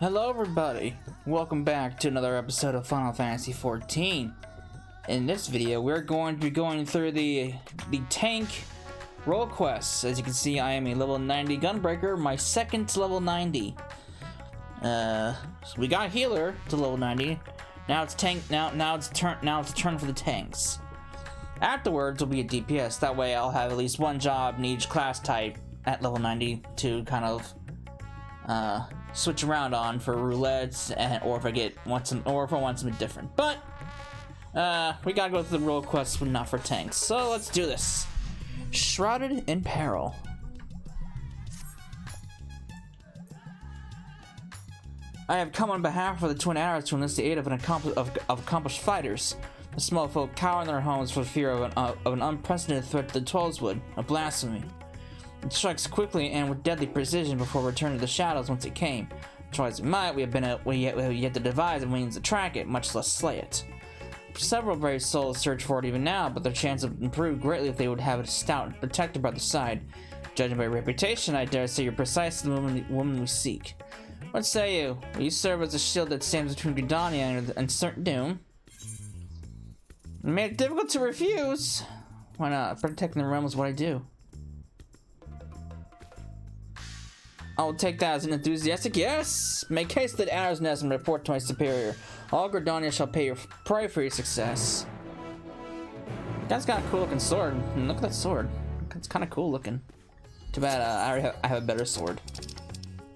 Hello everybody, welcome back to another episode of Final Fantasy XIV. In this video, we're going to be going through the tank role quests. As you can see, I am a level 90 gunbreaker, my second to level 90. So we got healer to level 90. Now it's tank. Now it's a turn for the tanks. Afterwards, will be a DPS. That way, I'll have at least one job in each class type at level 90 to kind of switch around on for roulettes, or if I want something different. But we gotta go through the role quests, but not for tanks. So let's do this. Shrouded in Peril. I have come on behalf of the Twin Arrows to enlist the aid of accomplished fighters. The small folk cower in their homes for fear of an unprecedented threat to the Twelveswood, a blasphemy. It strikes quickly and with deadly precision before returning to the shadows once it came. Try as we might, we have yet to devise a means to track it, much less slay it. Several brave souls search for it even now, but their chance would improve greatly if they would have it stout and protected by their side. Judging by reputation, I dare say you're precisely the woman we seek. What say you? Will you serve as a shield that stands between Gridania and certain doom? You made it difficult to refuse. Why not? Protecting the realm is what I do. I will take that as an enthusiastic yes. Make haste to the Arrow's Nest and report to my superior. All Gridania shall pray for your success. That's got a cool looking sword. And look at that sword. It's kind of cool looking. Too bad I have a better sword.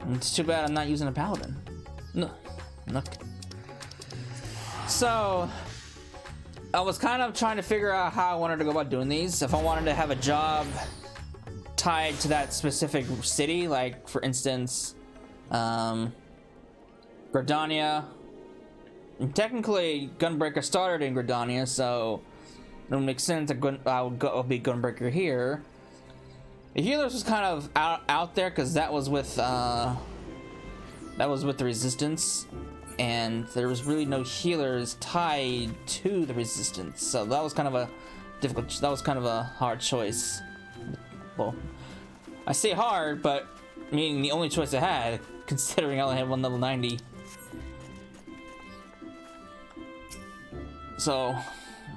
And it's too bad I'm not using a paladin. No, look. So I was kind of trying to figure out how I wanted to go about doing these. If I wanted to have a job tied to that specific city, like for instance Gridania. And technically Gunbreaker started in Gridania, so it would make sense that I'll be Gunbreaker here. The healers was kind of out there because that was with the resistance, and there was really no healers tied to the resistance, so that was kind of a hard choice. Well, I say hard, but meaning the only choice I had, considering I only had one level 90. So,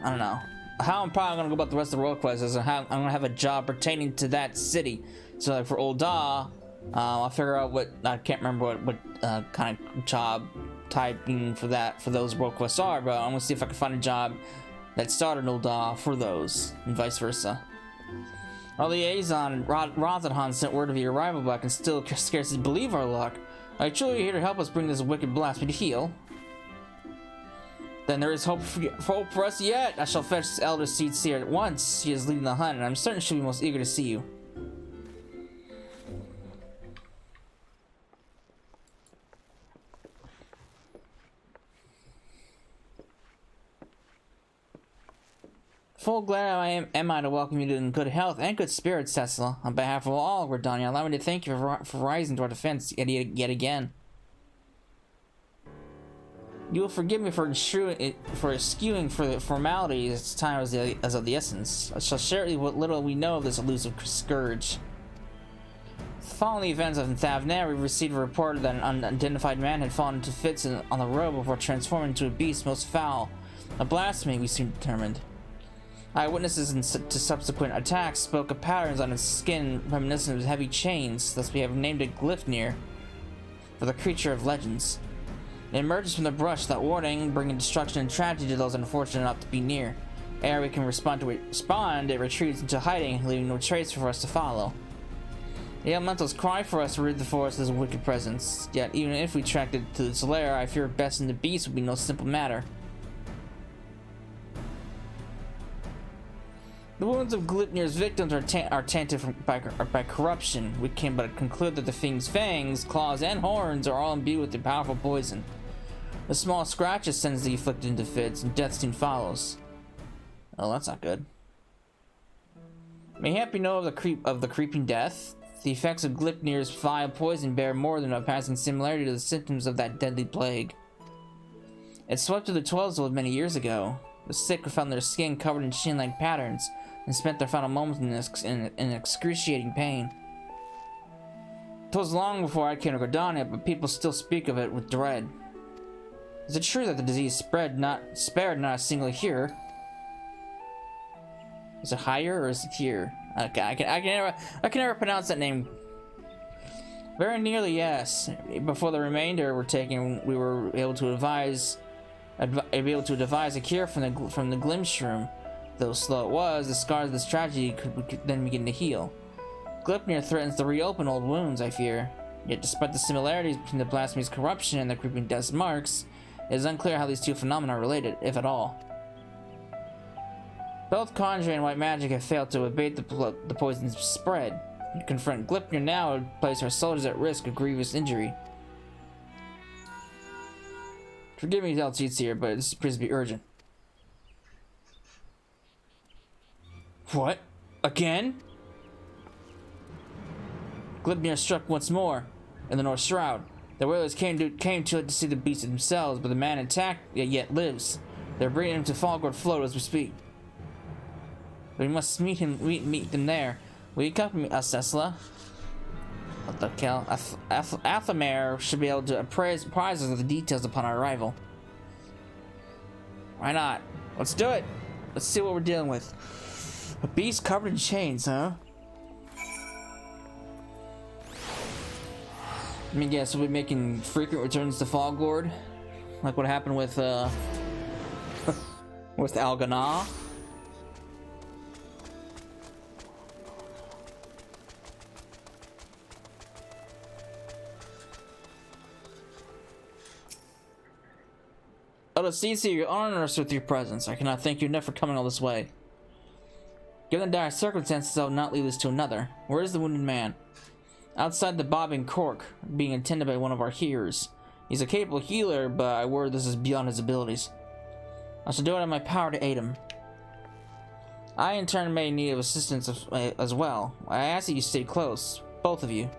I don't know. How I'm probably gonna go about the rest of the role quests is I'm gonna have a job pertaining to that city. So, like for Old Daw, I'll figure out I can't remember what kind of job typing for those role quests are, but I'm gonna see if I can find a job that started in Old Daw for those, and vice versa. Our liaison, Rothenhan, sent word of your arrival, but I can still scarcely believe our luck. Are you truly here to help us bring this wicked blasphemy to heel? Then there is hope for us yet. I shall fetch this elder seed seer at once. She is leading the hunt, and I'm certain she'll be most eager to see you. Full glad am I to welcome you in good health and good spirits, Cecil. On behalf of all Gridania, allow me to thank you for rising to our defense yet again. You will forgive me for eschewing for the formalities as time as of the essence. I shall share with you what little we know of this elusive scourge. Following the events of Thavnair, we received a report that an unidentified man had fallen into fits on the road before transforming into a beast most foul. A blasphemy, we soon determined. Eyewitnesses to subsequent attacks spoke of patterns on its skin reminiscent of heavy chains, thus we have named it Glyphnir for the creature of legends. It emerges from the brush without warning, bringing destruction and tragedy to those unfortunate enough to be near. Ere we can respond, it retreats into hiding, leaving no trace for us to follow. The elementals cry for us to rid the forest of this wicked presence, yet even if we tracked it to its lair, I fear besting the beast would be no simple matter. The wounds of Glypnir's victims are tainted by corruption. We can but conclude that the fiend's fangs, claws, and horns are all imbued with a powerful poison. The small scratches sends the afflicted into fits, and death soon follows. Oh, that's not good. Mayhap you know of the creeping death? The effects of Glypnir's vile poison bear more than a passing similarity to the symptoms of that deadly plague. It swept through the Twelveswood many years ago. The sick found their skin covered in shin-like patterns, and spent their final moments in excruciating pain. It was long before I came to Gridania, but people still speak of it with dread. Is it true that the disease spared not a single here? Is it higher or is it here? Okay, I can never pronounce that name. Very nearly, yes. Before the remainder were taken, we were able to devise a cure from the Glimshroom. Though slow it was, the scars of this tragedy could then begin to heal. Glypnir threatens to reopen old wounds, I fear. Yet despite the similarities between the Blasphemy's corruption and the creeping death's marks, it is unclear how these two phenomena are related, if at all. Both conjuring and white magic have failed to abate the poison's spread. To confront Glypnir now would place our soldiers at risk of grievous injury. Forgive me, Eltites here, but this appears to be urgent. What? Again? Glypnir struck once more in the North Shroud. The whalers came to it to see the beast themselves, but the man intact yet lives. They're bringing him to Fallgord Float as we speak. We must meet them there. Will you accompany us, Esla? What the hell? Athamare should be able to apprise us of the details upon our arrival. Why not? Let's do it. Let's see what we're dealing with. A beast covered in chains, huh? I mean, yes, we'll be making frequent returns to Fallgord, like what happened with with Algana. Odosisi, you honor us with your presence. I cannot thank you enough for coming all this way. Given the dire circumstances, I will not leave this to another. Where is the wounded man? Outside the bobbing cork, being attended by one of our healers. He's a capable healer, but I worry this is beyond his abilities. I shall do it in my power to aid him. I, in turn, may need assistance as well. I ask that you stay close, both of you.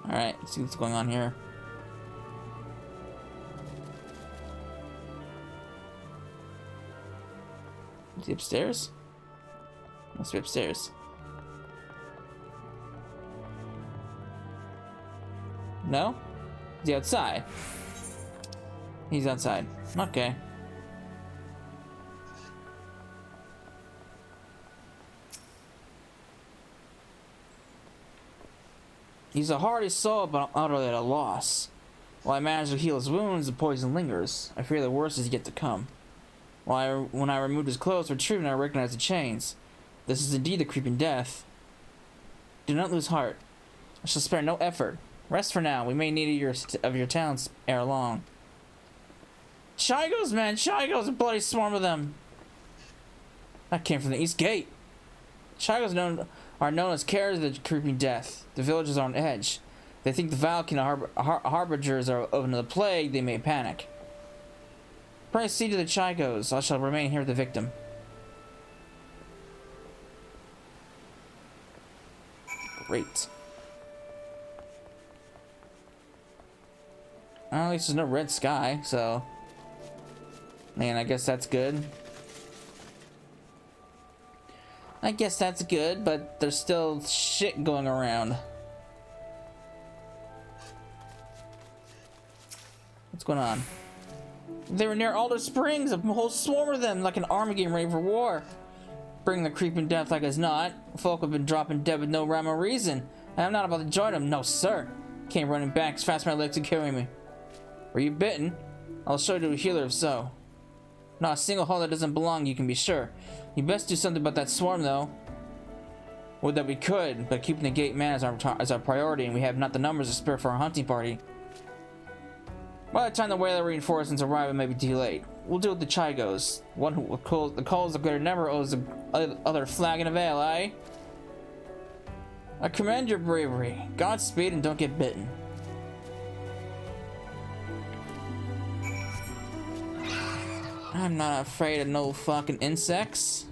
Alright, let's see what's going on here. Is he upstairs? Must be upstairs. No? Is he outside? He's outside. Okay. He's a hardy soul, but utterly at a loss. While I manage to heal his wounds, the poison lingers. I fear the worst is yet to come. When I removed his clothes for treatment, I recognized the chains. This is indeed the creeping death. Do not lose heart. I shall spare no effort. Rest for now. We may need your talents ere long. Shigos, man! Shigos! A bloody swarm of them! That came from the East Gate. Shigos are known as carriers of the creeping death. The villagers are on edge. They think the Valkyrie harbingers are of another plague. They may panic. Pray see to the Chigos. I shall remain here with the victim. Great. Well, at least there's no red sky, so... Man, I guess that's good. I guess that's good, but there's still shit going around. What's going on? They were near Alder Springs, a whole swarm of them, like an army getting ready for war. Bring the creeping death like as not. Folk have been dropping dead with no rhyme or reason. And I'm not about to join them, no sir. Came running back as fast as my legs could carry me. Were you bitten? I'll show you a healer if so. Not a single hole that doesn't belong, you can be sure. You best do something about that swarm, though. Would that we could, but keeping the gate man is our priority, and we have not the numbers to spare for our hunting party. By the time the whaler reinforcements arrive, it may be too late. We'll deal with the Chigos. One who calls the greater never owes the other flagon of ale, eh? I commend your bravery. Godspeed and don't get bitten. I'm not afraid of no fucking insects.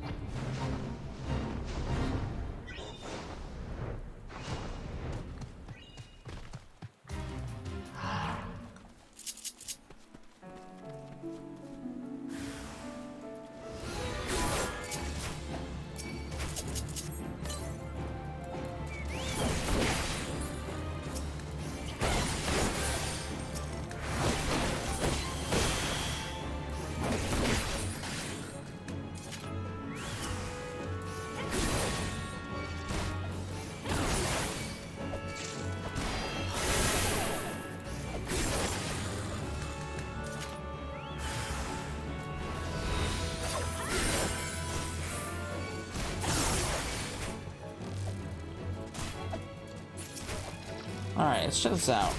Alright, let's check this out.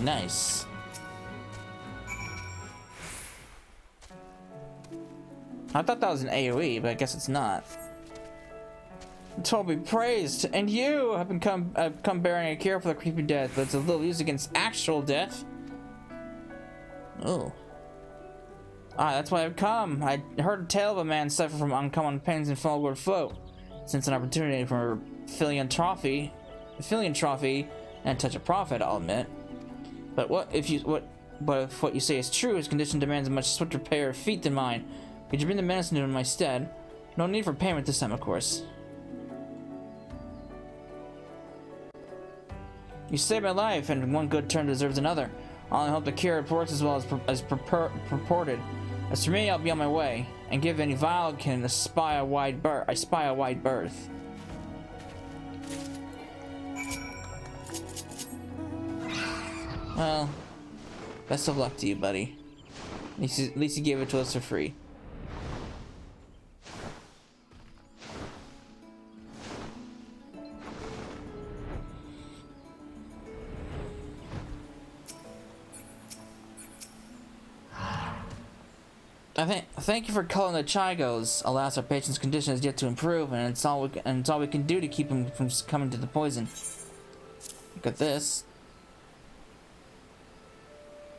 Nice. I thought that was an AoE, but I guess it's not. To be praised, and you have come bearing a cure for the creepy death that's a little used against actual death. Oh. Ah, that's why I've come. I heard a tale of a man suffer from uncommon pains and forward float. Since an opportunity for Philian trophy, and a touch of profit, I'll admit. But if what you say is true, his condition demands a much swifter pair of feet than mine. Could you bring the medicine in my stead? No need for payment this time, of course. You saved my life, and one good turn deserves another. I only hope the cure works as well as purported. As for me, I'll be on my way, and give any vile can spy a wide berth. Well, best of luck to you, buddy. At least you gave it to us for free. Thank you for calling the Chigos. Alas, our patient's condition is yet to improve, and it's all we can do to keep him from succumbing to the poison. Look at this.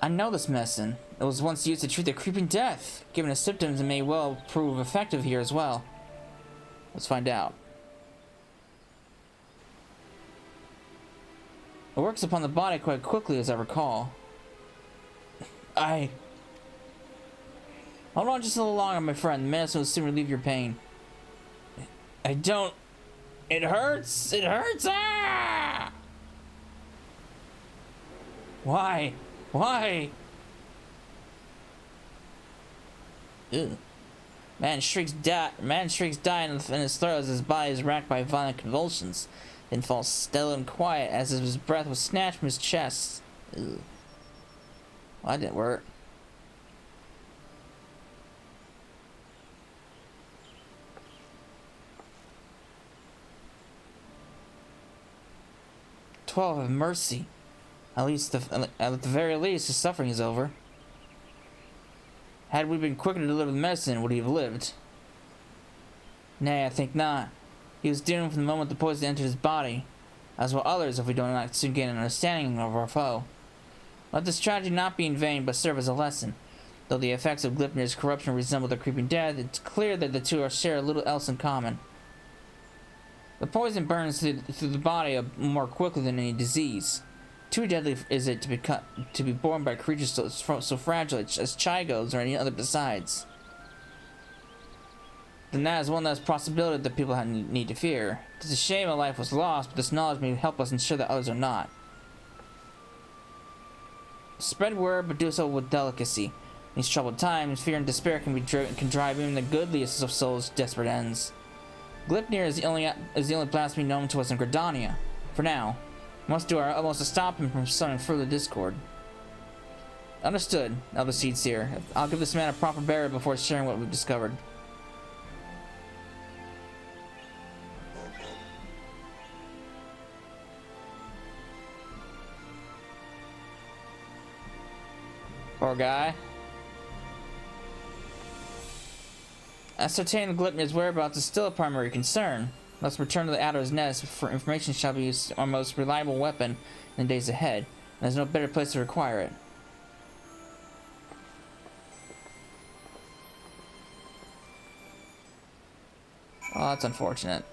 I know this medicine. It was once used to treat the creeping death. Given its symptoms, it may well prove effective here as well. Let's find out. It works upon the body quite quickly, as I recall. Hold on just a little longer, my friend. The medicine will soon relieve your pain. I don't... It hurts! It hurts! Ah! Why? Why? Ew. Man shrieks die in his throat as his body is racked by violent convulsions, then falls still and quiet as if his breath was snatched from his chest. Ew. Well, that didn't work. "12 have mercy. At the very least, his suffering is over. Had we been quicker to deliver the medicine, would he have lived? Nay, I think not. He was doomed from the moment the poison entered his body, as will others if we do not soon gain an understanding of our foe. Let this tragedy not be in vain, but serve as a lesson. Though the effects of Glypnir's corruption resemble the creeping death, it's clear that the two share a little else in common. The poison burns through the body more quickly than any disease. Too deadly is it to be borne by creatures so fragile as Chigos or any other besides. Then that is one less possibility that people need to fear. It's a shame a life was lost, but this knowledge may help us ensure that others are not. Spread word, but do so with delicacy. In these troubled times, fear and despair can drive even the goodliest of souls to desperate ends. Glypnir is the only blasphemy known to us in Gridania. For now, we must do our utmost to stop him from sowing further discord. Understood, Elder Seedseer. I'll give this man a proper burial before sharing what we've discovered. Poor guy. Ascertaining Glypnir's whereabouts is still a primary concern. Let's return to the Adder's Nest, for information shall be our most reliable weapon in the days ahead, and there's no better place to require it. Oh, that's unfortunate.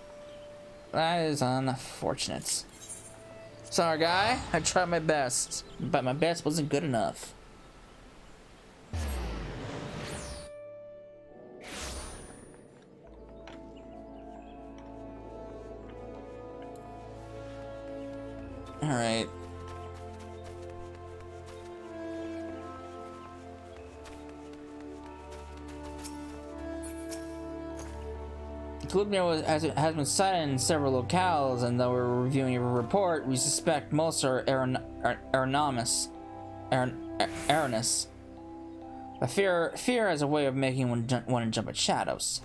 That is unfortunate. Sorry, guy. I tried my best, but my best wasn't good enough. Alright. Glypnir has been sighted in several locales, and though we're reviewing your report, we suspect most are erroneous. But fear has a way of making one jump at shadows.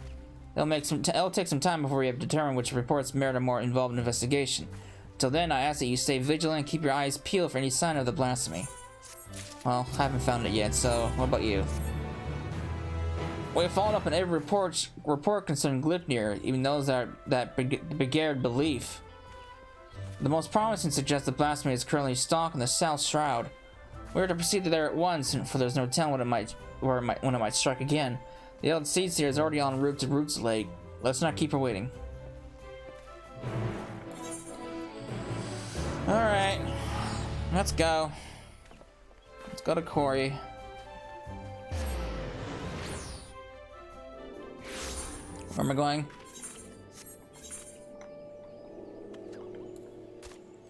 It'll take some time before we have determined which reports merit a more involved investigation. Until then, I ask that you stay vigilant and keep your eyes peeled for any sign of the blasphemy. Well, I haven't found it yet, so what about you? We have followed up on every report concerning Gridania, even those that begared belief. The most promising suggests the blasphemy is currently stalking the South Shroud. We are to proceed there at once, for there's no telling when it might strike again. The old seed seer is already en route to Roots Lake. Let's not keep her waiting. Alright. Let's go. Let's go to Quarry. Where am I going?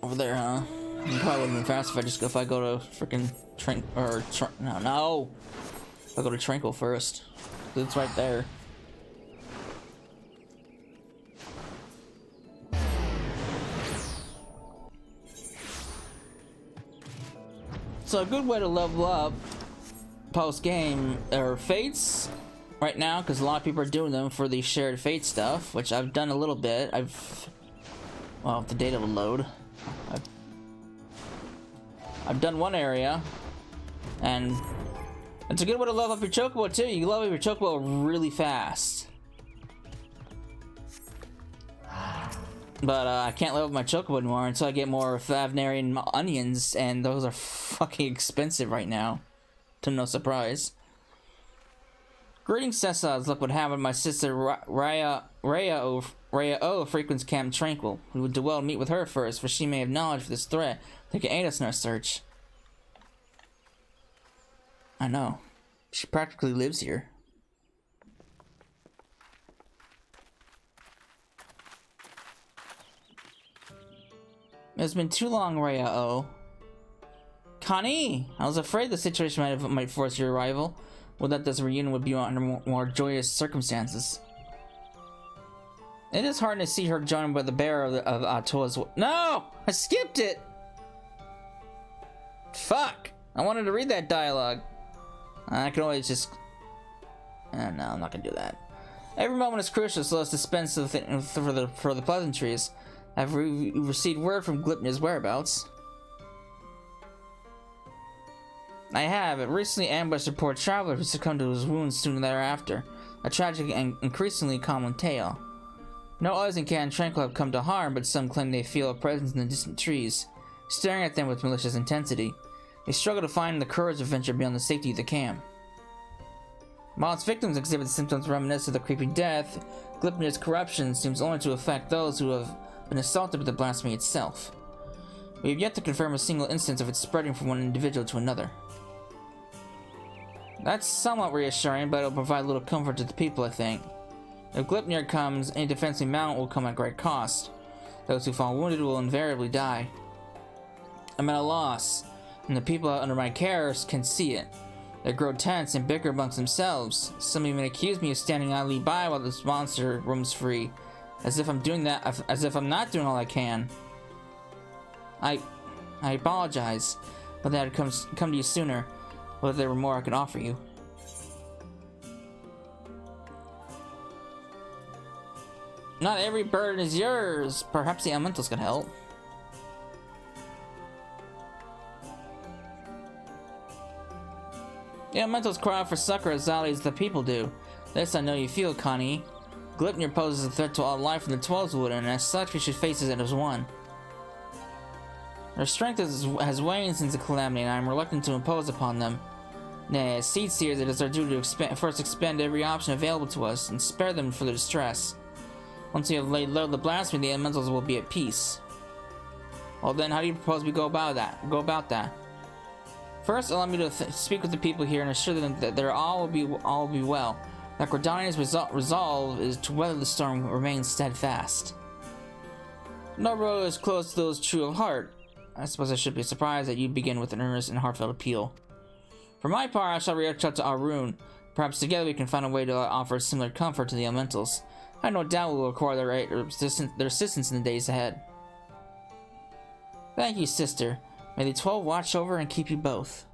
Over there, huh? You probably would've been fast if I go to freaking no. If I go to Tranquil first. It's right there. So a good way to level up post game or fates right now, because a lot of people are doing them for the shared fate stuff, which I've done a little bit. Well, if the data will load, I've done one area, and it's a good way to level up your chocobo too. You can level up your chocobo really fast. But I can't level up my chocobo anymore until I get more Favnarian onions, and those are fucking expensive right now. To no surprise. Greetings, Cessas. Look what happened. My sister Raya O frequents Camp Tranquil. We would do well to meet with her first, for she may have knowledge of this threat that can aid us in our search. I know. She practically lives here. It's been too long, Raya O. Connie! I was afraid the situation might force your arrival. Well, that this reunion would be under more joyous circumstances. It is hard to see her joined by the bearer of Atoa's. No! I skipped it! Fuck! I wanted to read that dialogue. I can always just... no, I'm not gonna do that. Every moment is crucial, so let's dispense for the pleasantries. Have we received word from Gridania's whereabouts? I have. It recently ambushed a poor traveler who succumbed to his wounds soon thereafter. A tragic and increasingly common tale. No others in Camp Tranquil have come to harm, but some claim they feel a presence in the distant trees, staring at them with malicious intensity. They struggle to find the courage to venture beyond the safety of the camp. While its victims exhibit symptoms reminiscent of the creeping death, Gridania's corruption seems only to affect those who have been assaulted with the blasphemy itself. We have yet to confirm a single instance of it spreading from one individual to another. That's somewhat reassuring, but it'll provide a little comfort to the people, I think. If Gridania comes, any defense we mount will come at great cost. Those who fall wounded will invariably die. I'm at a loss, and the people under my care can see it. They grow tense and bicker amongst themselves. Some even accuse me of standing idly by while this monster roams free, as if I'm not doing all I can. I apologize, but that had come to you sooner. Whether there were more I could offer you. Not every burden is yours. Perhaps the elementals could help. The elementals cry out for succor as loudly as the people do. This I know you feel, Connie. Gridania poses a threat to all life from the 12s would, and as such we should face it as one. Their strength has waned since the calamity, and I am reluctant to impose upon them. Nay, as seed seers, it is our duty to first expend every option available to us, and spare them for their distress. Once we have laid low the blasphemy, the elementals will be at peace. Well then, how do you propose we go about that? First, allow me to speak with the people here and assure them that all will be well. That Gridania's resolve is to weather the storm and remain steadfast. No road is closed to those true of heart. I suppose I should be surprised that you begin with an earnest and heartfelt appeal. For my part, I shall reach out to Arun. Perhaps together we can find a way to offer similar comfort to the elementals. I have no doubt we will require their assistance in the days ahead. Thank you, sister. May the 12 watch over and keep you both.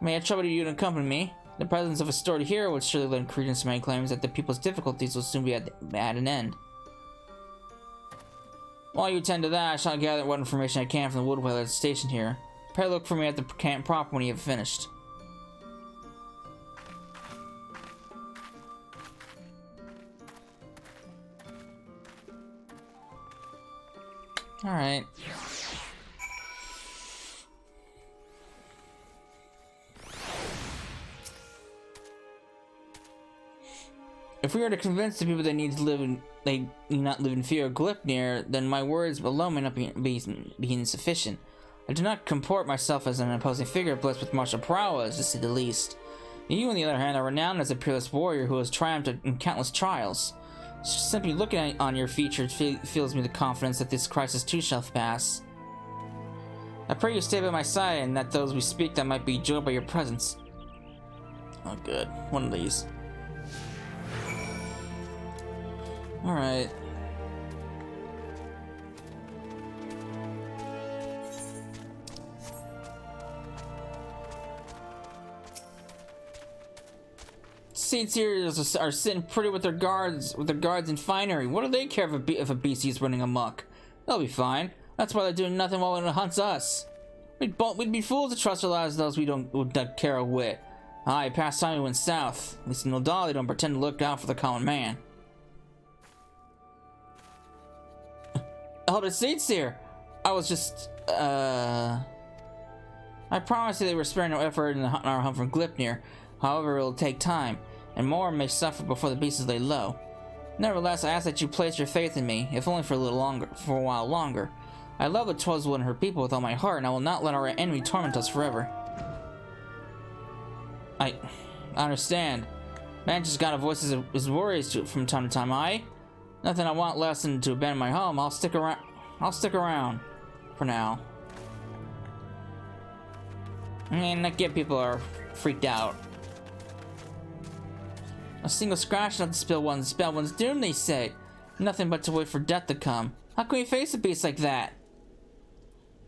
May I trouble you to accompany me? The presence of a stored hero would surely lend credence to my claims that the people's difficulties will soon be at an end. While you attend to that, I shall gather what information I can from the wood whaler stationed here. Prepare to look for me at the camp proper when you have finished. Alright. If we are to convince the people they need not live in fear of Glypnir, then my words alone may not be insufficient. I do not comport myself as an imposing figure blessed with martial prowess, to say the least. You, on the other hand, are renowned as a peerless warrior who has triumphed in countless trials. Simply looking on your features fills me with confidence that this crisis too shall pass. I pray you stay by my side, and that those we speak that might be joyed by your presence. Oh, good. One of these. Alright. Saints here are sitting pretty with their guards and finery. What do they care if a beastie is running amok? They'll be fine. That's why they're doing nothing while it hunts us. We'd be fools to trust our lives to those we don't care a whit. Aye, past time we went south. At least in Nodal, they don't pretend to look out for the common man. Elder Saints here. I was just, I promised you they were sparing no effort in our hunt for Glypnir. However, it will take time, and more may suffer before the beasts lay low. Nevertheless, I ask that you place your faith in me, if only for a while longer. I love the Twizzle and her people with all my heart, and I will not let our enemy torment us forever. I understand. Man just gotta voice his worries from time to time. Nothing I want less than to abandon my home. I'll stick around for now. I mean, I get people are freaked out. A single scratch not to spell one's doom, they say. Nothing but to wait for death to come. How can we face a beast like that?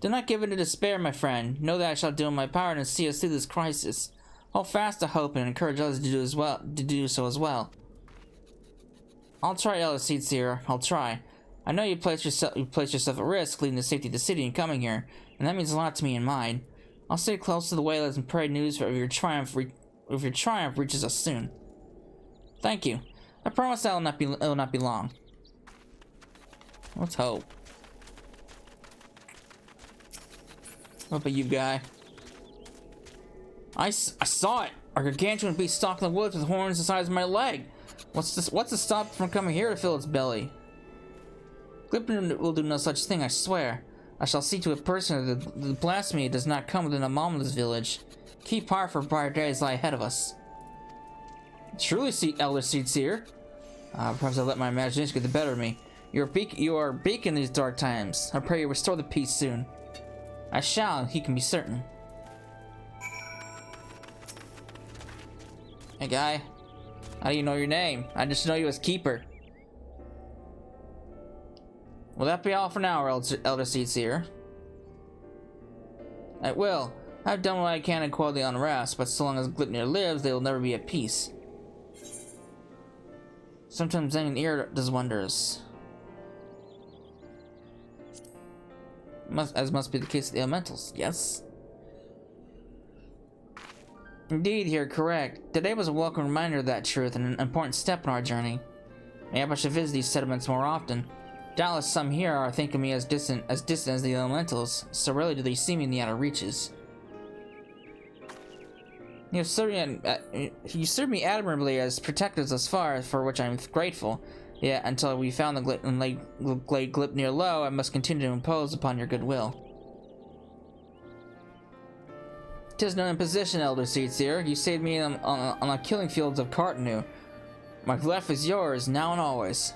Do not give in to despair, my friend. Know that I shall do in my power to see us through this crisis. Hold fast to hope and encourage others to do so as well. I'll try, Elder Seedseer. I'll try. I know you placed yourself at risk, leaving the safety of the city and coming here, and that means a lot to me and mine. I'll stay close to the whalers and pray news of your triumph reaches us soon. Thank you. I promise that it will not be long. Let's hope. What about you, guy? I saw it. A gargantuan beast stalking the woods with horns the size of my leg. What's to stop it from coming here to fill its belly? Glypnir will do no such thing, I swear. I shall see to it personally that the blasphemy does not come within a mile of this village. Keep heart, for brighter days lie ahead of us. Truly, Elder Seedseer. Perhaps I'll let my imagination get the better of me. You are beacon in these dark times. I pray you restore the peace soon. I shall, he can be certain. Hey, guy. How do you know your name? I just know you as Keeper. Will that be all for now, Elder Seedseer? I will. I've done what I can to quell the unrest, but so long as Glypnir lives, they will never be at peace. Sometimes lending an ear does wonders. As must be the case of the elementals, yes? Indeed, you're correct. Today was a welcome reminder of that truth and an important step in our journey. Maybe I should visit these settlements more often. Doubtless some here are thinking me as distant as the elementals, so rarely do they see me in the outer reaches. You served me admirably as protectors thus far, for which I am grateful. Yet, until we found the glade Glypnir low, I must continue to impose upon your goodwill. 'Tis no imposition, Elder Seedseer. You saved me on the killing fields of Cartanu. My life is yours, now and always.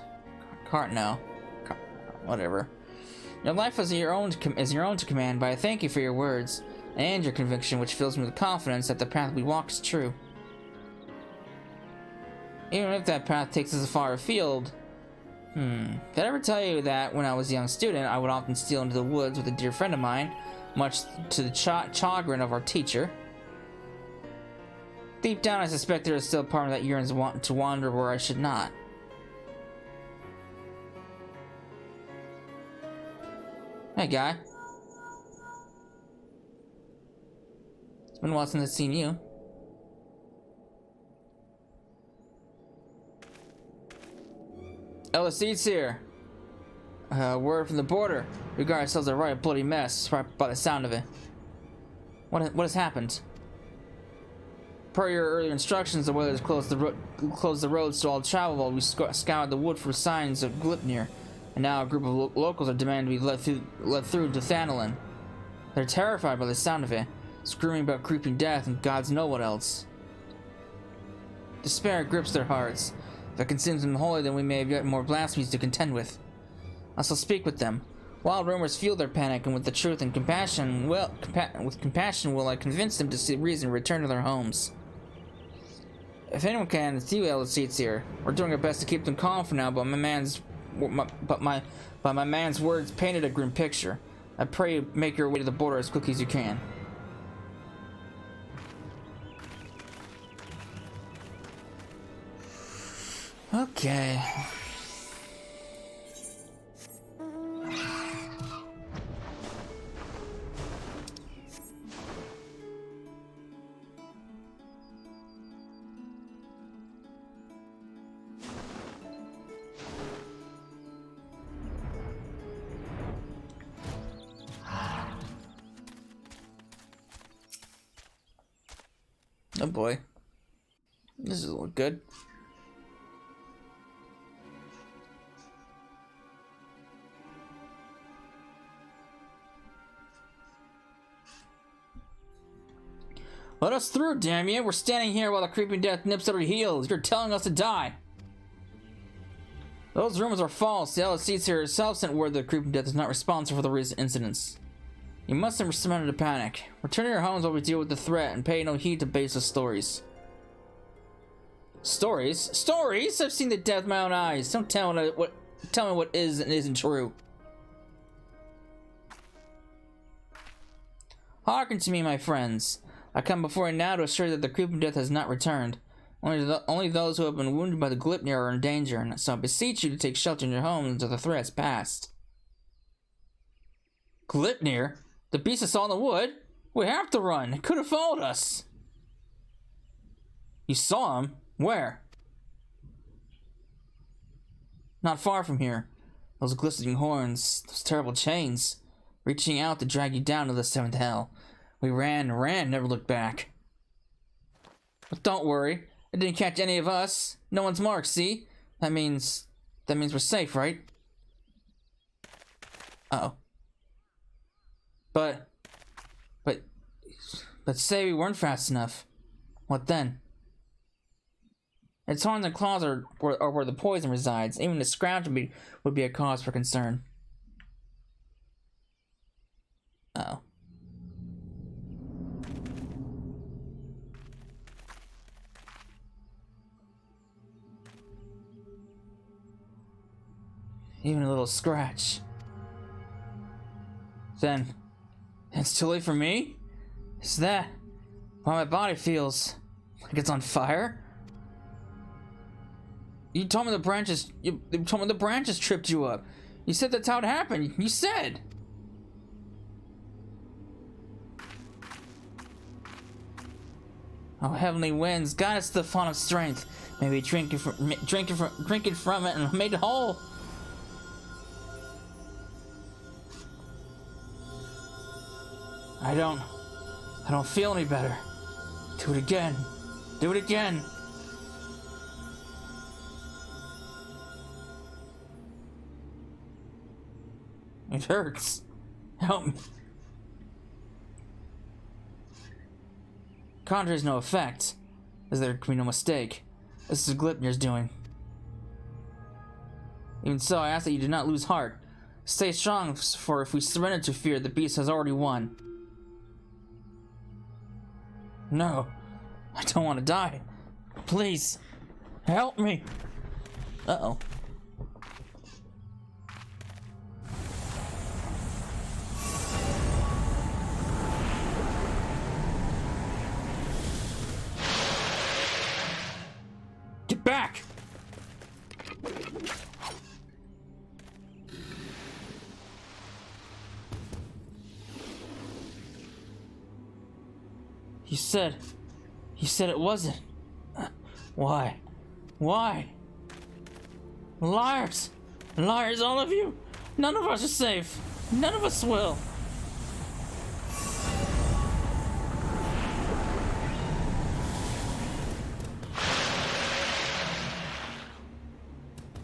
Cartanu. Whatever. Your life is your own to command, but I thank you for your words, and your conviction, which fills me with confidence that the path we walk is true. Even if that path takes us far afield. Did I ever tell you that when I was a young student, I would often steal into the woods with a dear friend of mine, much to the chagrin of our teacher? Deep down, I suspect there is still a part of that yearns to wander where I should not. Hey, guy. It's been a while since I've seen you. Elder Seeds here. Word from the border. We got ourselves a right bloody mess, right by the sound of it. What has happened? Per your earlier instructions, the weathers closed the roads to all travel while we scoured the wood for signs of Gridania. And now a group of locals are demanding to be let through to Thanalin. They're terrified by the sound of it, screaming about creeping death and gods know what else. Despair grips their hearts. If it consumes them wholly, then we may have yet more blasphemies to contend with. I shall speak with them. Wild rumors fuel their panic, and with the truth and compassion, will I convince them to see reason and return to their homes. If anyone can, it's you, Elder Seats here. We're doing our best to keep them calm for now, but my man's words painted a grim picture. I pray you make your way to the border as quickly as you can. Okay. Oh boy. This is look good. Let us through, damn you! We're standing here while the creeping death nips at our heels. You're telling us to die. Those rumors are false. The Elder Seats here herself sent word that the creeping death is not responsible for the recent incidents. You mustn't surrender to panic. Return to your homes while we deal with the threat and pay no heed to baseless stories. Stories? Stories? I've seen the death with my own eyes. Don't tell me what is and isn't true. Hearken to me, my friends. I come before you now to assure that the creeping death has not returned. Only those who have been wounded by the Gridania are in danger, and so I beseech you to take shelter in your homes until the threat has passed. Gridania? The beast is all in the wood? We have to run. It could have followed us. You saw him? Where? Not far from here. Those glistening horns, those terrible chains, reaching out to drag you down to the seventh hell. We ran and ran, never looked back. But don't worry, it didn't catch any of us. No one's marked, see? That means we're safe, right? Uh-oh. But say we weren't fast enough. What then? Its horns and claws are where the poison resides. Even the scratch would be a cause for concern. Uh-oh. Even a little scratch. Then it's too late for me? Is that why my body feels like it's on fire? You told me the branches. You told me the branches tripped you up. You said that's how it happened. You said. Oh, heavenly winds, guide us to the font of strength. Maybe drink it from it and made it whole. I don't feel any better. Do it again. Do it again. It hurts. Help me. Conjure's no effect, as there can be no mistake. This is Gridania's doing. Even so, I ask that you do not lose heart. Stay strong, for if we surrender to fear, the beast has already won. No, I don't want to die. Please, help me. Uh-oh. You said it wasn't. Why? Why? Liars! Liars, all of you! None of us are safe! None of us will!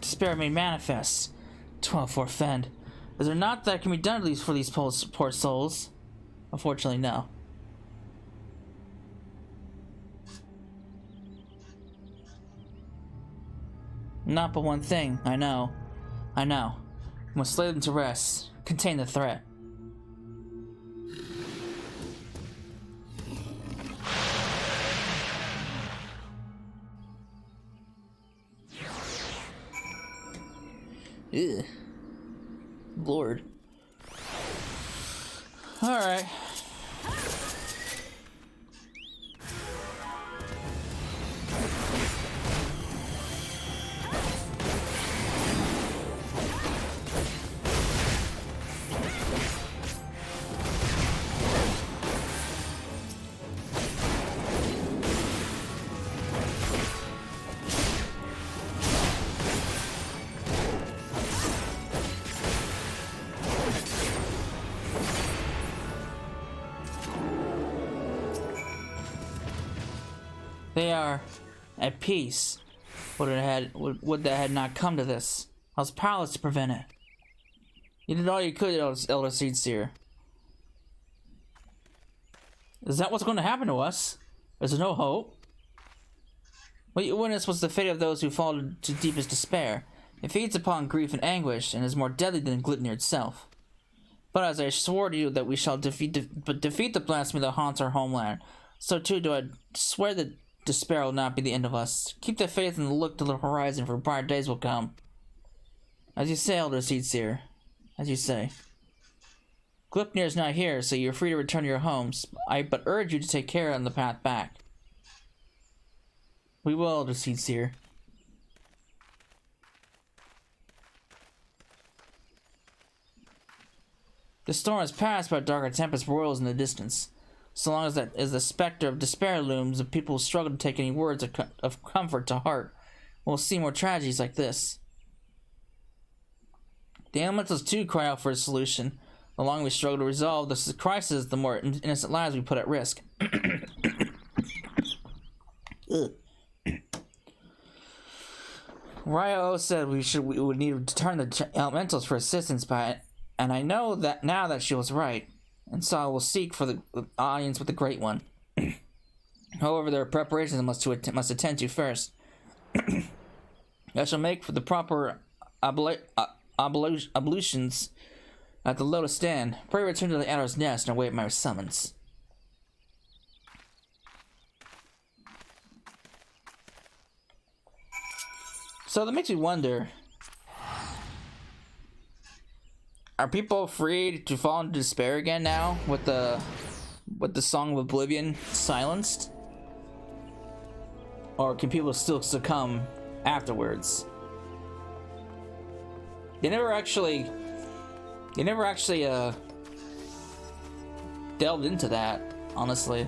Despair made manifest. 12-4 fend. Is there not that can be done at least for these poor souls? Unfortunately, no. Not but one thing. I know. I know. We must lay them to rest. Contain the threat. Ugh. Lord. Alright. They are at peace. Would that had not come to this? I was powerless to prevent it. You did all you could, Elder Seedseer. Is that what's going to happen to us? Is there no hope? What you witnessed was the fate of those who fall to deepest despair. It feeds upon grief and anguish, and is more deadly than Gridania itself. But as I swore to you that we shall defeat the blasphemy that haunts our homeland, so too do I swear that despair will not be the end of us. Keep the faith and look to the horizon, for brighter days will come. As you say, Elder Seedseer. As you say. Gridania is not here, so you're free to return to your homes. I but urge you to take care on the path back. We will, Elder Seedseer. The storm has passed, but darker tempest roils in the distance. So long as the specter of despair looms, the people struggle to take any words of comfort to heart. We'll see more tragedies like this. The elementals too cry out for a solution. The longer we struggle to resolve this crisis, the more innocent lives we put at risk. Ryo said we would need to turn the elementals for assistance and I know that now that she was right. And so I will seek for the audience with the Great One. However, there are preparations I must attend to first. I shall make for the proper ablutions at the Lotus Stand. Pray return to the Adder's Nest and await my summons. So that makes me wonder, are people free to fall into despair again now with the Song of Oblivion silenced? Or can people still succumb afterwards? They never actually delved into that, honestly.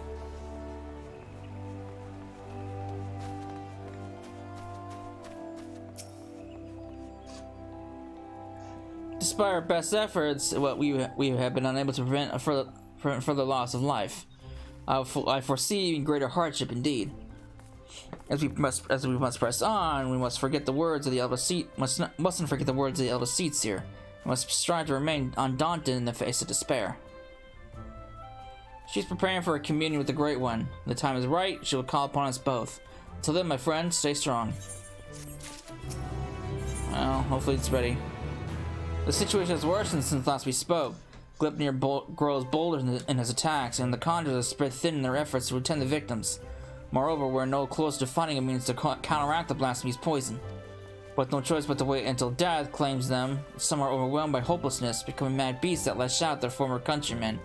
Despite our best efforts, what we have been unable to prevent a further loss of life. I foresee even greater hardship indeed. As we must press on, we must forget the words of the Elder mustn't forget the words of the Elder Seedseer. We must strive to remain undaunted in the face of despair. She's preparing for a communion with the Great One. When the time is right, she will call upon us both. Until then, my friend, stay strong. Well, hopefully it's ready. The situation has worsened since last we spoke. Gridania grows bolder in his attacks, and the conjurers have spread thin in their efforts to attend the victims. Moreover, we're no closer to finding a means to counteract the blasphemy's poison. With no choice but to wait until death claims them, some are overwhelmed by hopelessness, becoming mad beasts that lash out their former countrymen.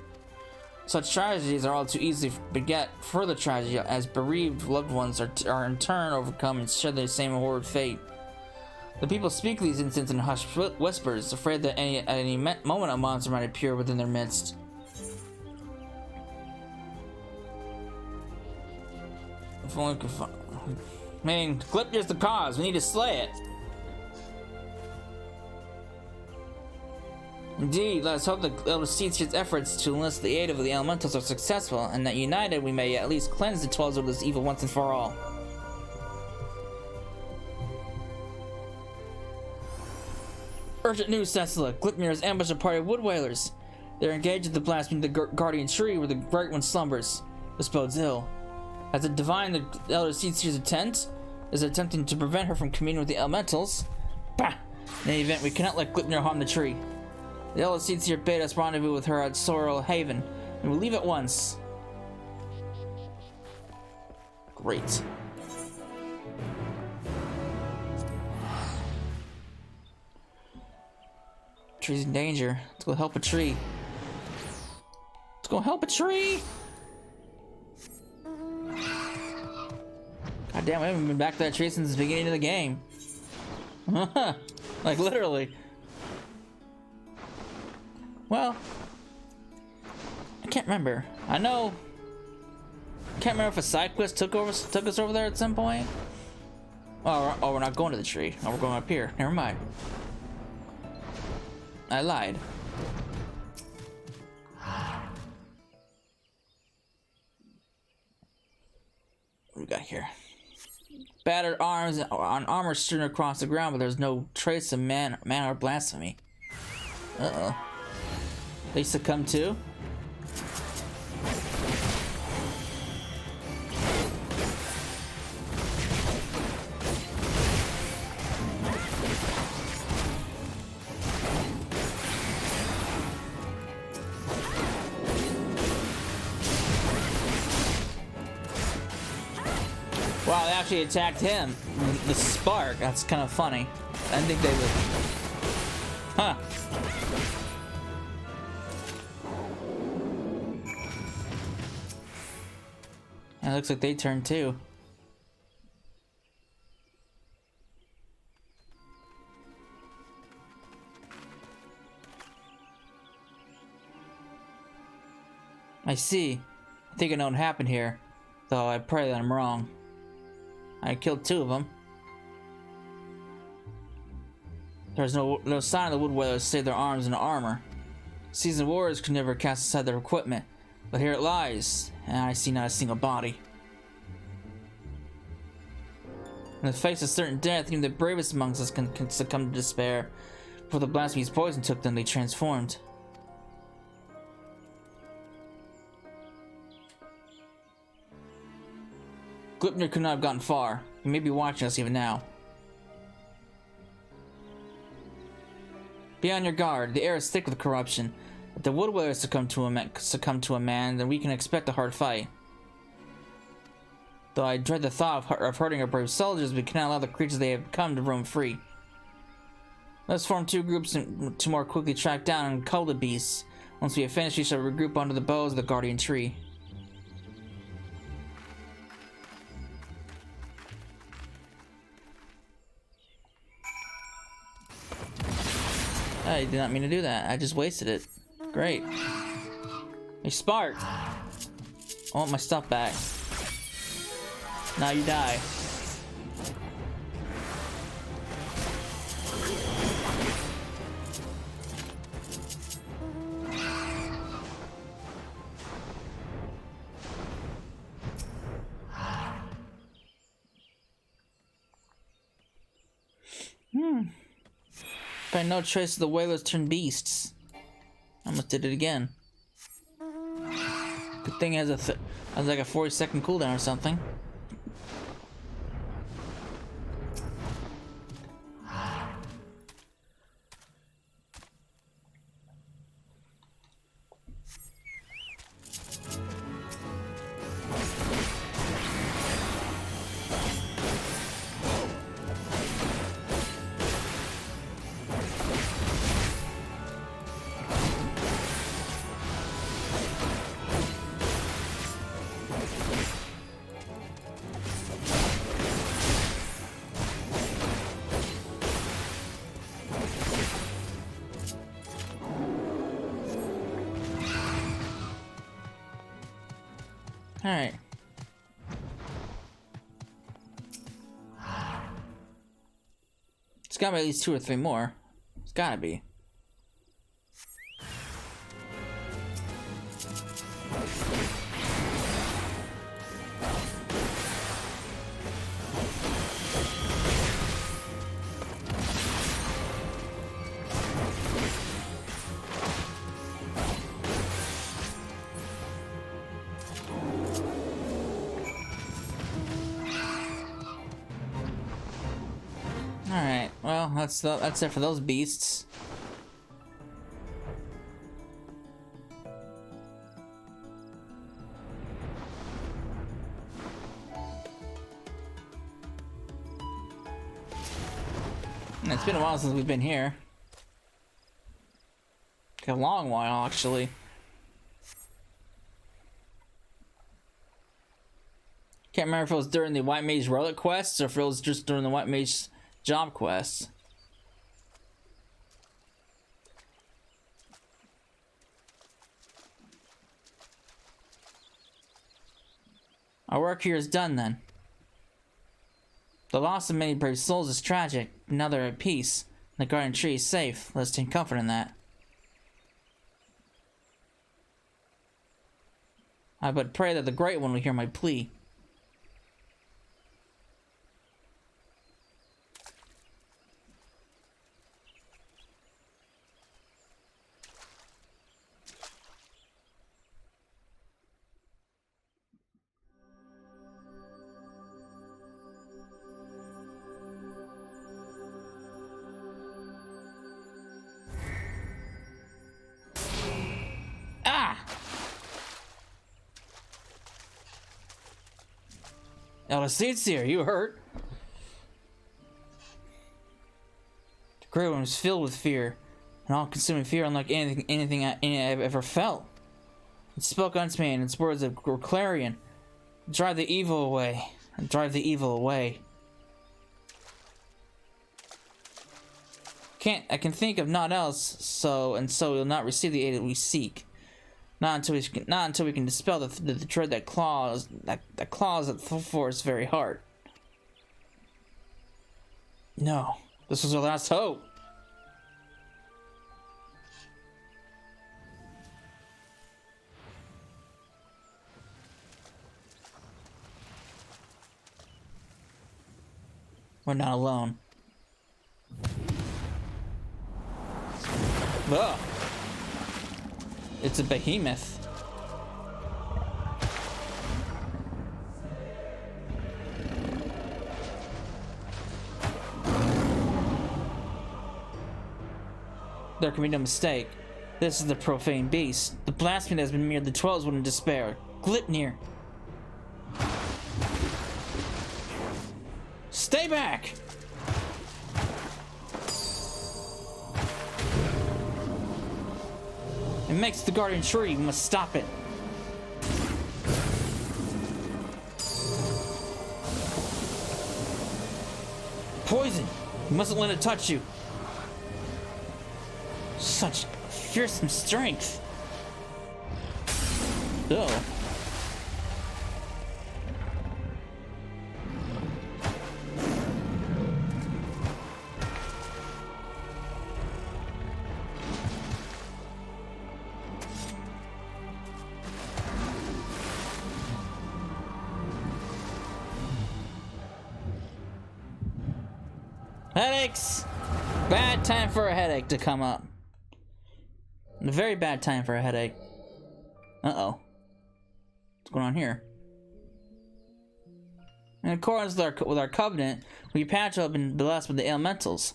Such tragedies are all too easy to beget further tragedy, as bereaved loved ones are in turn overcome and share the same horrid fate. The people speak these incidents in hushed whispers, afraid that at any moment a monster might appear within their midst. If only we could find... I mean, Glipnir's the cause. We need to slay it. Indeed, let us hope that Elder Seedseer's efforts to enlist the aid of the elementals are successful, and that united we may at least cleanse the Twelves of this evil once and for all. Urgent news, Cecilla. Glipnir has ambushed a party of wood whalers. They're engaged at the blasphemy of the guardian tree where the Bright One slumbers. This bodes ill. Has it divined the Elder Seedseer's intent? Is it attempting to prevent her from communing with the elementals? Bah! In any event, we cannot let Glipnir harm the tree. The Elder Seedseer bade us rendezvous with her at Sorrel Haven, and we'll leave at once. Great. Tree's in danger. Let's go help a tree. Let's go help a tree! God damn, we haven't been back to that tree since the beginning of the game. Like, literally. Well, I can't remember. I know. I can't remember if a side quest took us over there at some point. Oh, we're not going to the tree. Oh, we're going up here. Never mind. I lied. What do we got here? Battered arms on armor strewn across the ground, but there's no trace of man or blasphemy. Uh-oh. They succumb too? Wow, they actually attacked him. The spark, that's kind of funny. I didn't think they would. Huh. It looks like they turned too. I see. I think I know what happened here, though I pray that I'm wrong. I killed two of them. There's no sign of the wood whalers save their arms and armor. Seasoned warriors could never cast aside their equipment, but here it lies, and I see not a single body. In the face of certain death, even the bravest amongst us can succumb to despair. Before the blasphemy's poison took them, they transformed. Glipnir could not have gotten far. He may be watching us even now. Be on your guard. The air is thick with corruption. If the wood whalers succumb to a man, then we can expect a hard fight. Though I dread the thought of hurting our brave soldiers, we cannot allow the creatures they have become to roam free. Let's form two groups to more quickly track down and cull the beasts. Once we have finished, we shall regroup under the boughs of the guardian tree. I did not mean to do that. I just wasted it. Great. Hey, Spark! I want my stuff back. Now you die. Find no trace of the whalers turned beasts. I almost did it again. Good thing it has like a 40-second cooldown or something. Alright. There's gotta be at least 2 or 3 more. There's gotta be. Alright, well, that's it for those beasts. And it's been a while since we've been here. A long while, actually. Can't remember if it was during the White Mage Relic quests or if it was just during the White Mage job quests. Our work here is done then. The loss of many brave souls is tragic, but now they're at peace. The garden tree is safe. Let us take comfort in that. I but pray that the Great One will hear my plea. Elder Seedseer, you hurt? The Great One was filled with fear, an all-consuming fear unlike anything I've ever felt. It spoke unto me in its words of clarion. Drive the evil away, and drive the evil away. I can think of naught else, so we'll not receive the aid that we seek. Not until we can dispel the dread that claws at Thor's very heart. No, this was our last hope. We're not alone. Ugh. It's a behemoth. There can be no mistake. This is the profane beast. The blasphemy that has been mirrored the 12s would in despair. Glitnir. Stay back! It makes the guardian tree. We must stop it. Poison! You mustn't let it touch you. Such fearsome strength. Oh. Headaches! Bad time for a headache to come up. A very bad time for a headache. Uh-oh. What's going on here? In accordance with our covenant, we patch up and blessed with the elementals.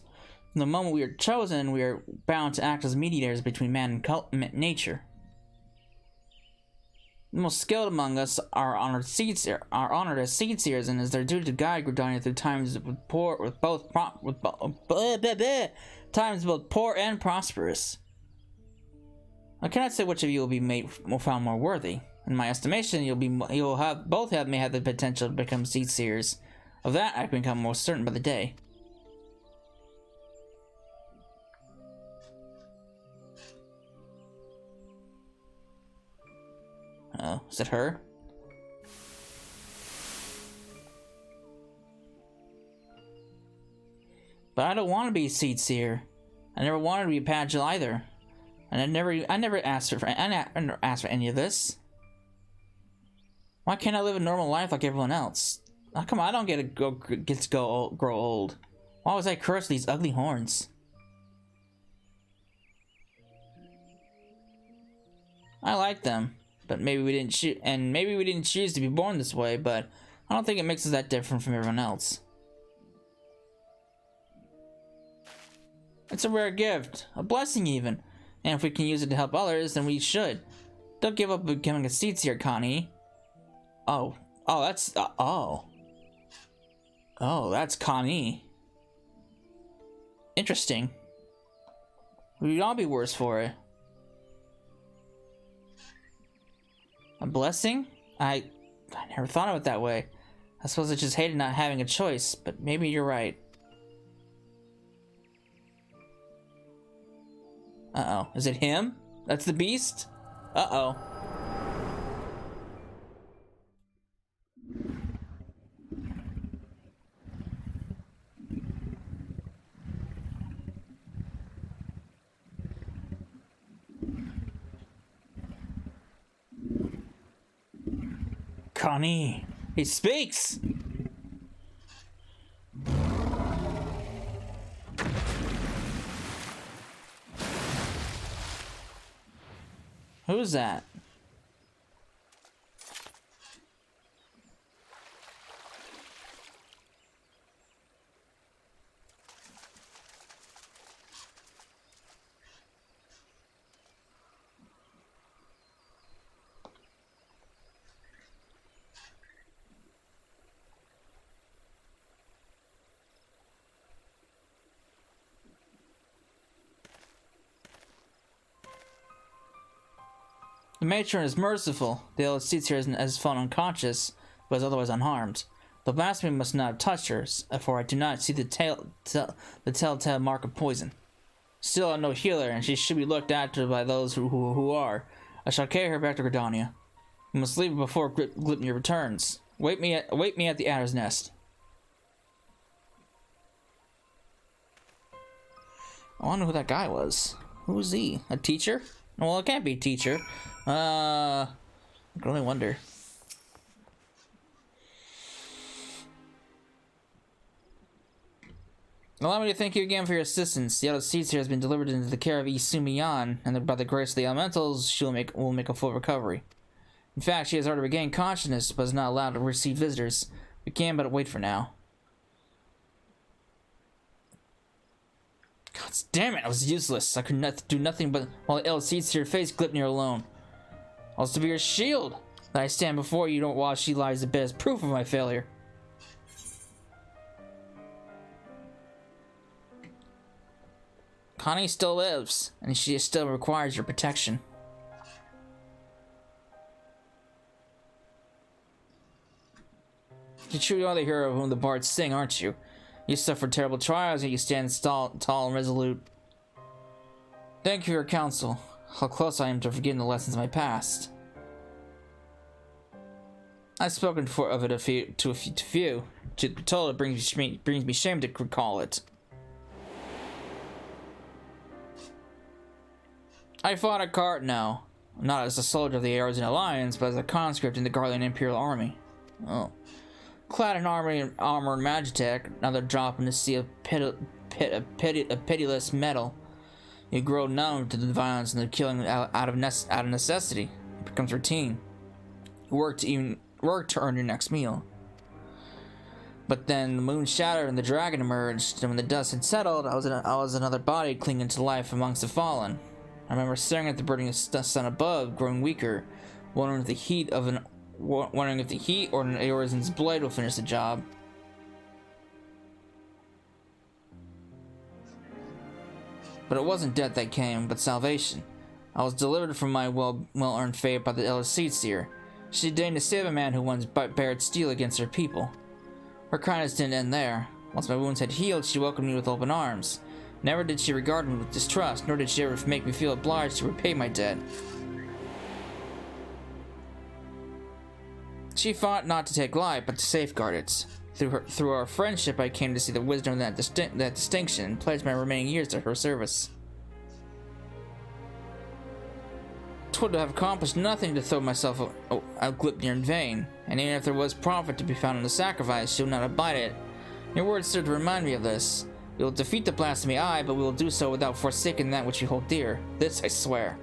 From the moment we are chosen, we are bound to act as mediators between man and nature. The most skilled among us are honored as seed seers, and it is their duty to guide Gridania through times both poor and prosperous. I cannot say which of you will found more worthy. In my estimation, both may have the potential to become seed seers. Of that, I can become more certain by the day. Oh, is it her? But I don't want to be a seed seer. I never wanted to be a Pagil either. And I never asked for any of this. Why can't I live a normal life like everyone else? How come I don't get to grow old? Why was I cursed with these ugly horns? I like them, but maybe we didn't choose to be born this way, but I don't think it makes us that different from everyone else. It's a rare gift, a blessing even, and if we can use it to help others, then we should. Don't give up becoming a seed seer, Connie. Oh, that's Connie. Interesting. We'd all be worse for it. A blessing? I never thought of it that way. I suppose I just hated not having a choice, but maybe you're right. Uh-oh. Is it him? That's the beast? Uh-oh. Connie, he speaks. Who's that? The matron is merciful. The old seat here has fallen unconscious, but is otherwise unharmed. The blasphemy must not have touched her, for I do not see the telltale mark of poison. Still, I'm no healer, and she should be looked after by those who are. I shall carry her back to Gridania. We must leave before Gridania returns. Wait me at the adder's nest. I wonder who that guy was. Who was he? A teacher? Well, it can't be a teacher. I can only wonder. Allow me to thank you again for your assistance. The other seeds here has been delivered into the care of Isumiyan, and by the grace of the elementals, she will make a full recovery. In fact, she has already regained consciousness, but is not allowed to receive visitors. We can but wait for now. God damn it, I was useless. I could do nothing but while the ill seeds here face Gridania alone. I was to be your shield. That I stand before you while she lies abed as proof of my failure. Connie still lives, and she still requires your protection. You truly are the hero of whom the bards sing, aren't you? You suffered terrible trials, yet you stand tall and resolute. Thank you for your counsel. How close I am to forgetting the lessons of my past. I've spoken of it to a few. To be told, it brings me shame to recall it. I fought at Cartno, not as a soldier of the Arizona Alliance, but as a conscript in the Garlean Imperial Army. Oh. Clad in armor and magitech, another drop in the sea of pitiless metal. You grow numb to the violence and the killing out of necessity. It becomes routine. You work to earn your next meal. But then the moon shattered and the dragon emerged, and when the dust had settled, I was another body clinging to life amongst the fallen. I remember staring at the burning sun above, growing weaker, wondering if the heat or an Eorzan's blade will finish the job. But it wasn't death that came, but salvation. I was delivered from my well-earned fate by the Elder Seedseer. She deigned to save a man who once bared steel against her people. Her kindness didn't end there. Once my wounds had healed, she welcomed me with open arms. Never did she regard me with distrust, nor did she ever make me feel obliged to repay my debt. She fought not to take life, but to safeguard it. Through our friendship, I came to see the wisdom of that distinction and pledged my remaining years to her service. 'Twould have accomplished nothing to throw myself out Glypnir in vain, and even if there was profit to be found in the sacrifice, she would not abide it. Your words serve to remind me of this. We will defeat the blasphemy, aye, but we will do so without forsaking that which we hold dear. This I swear.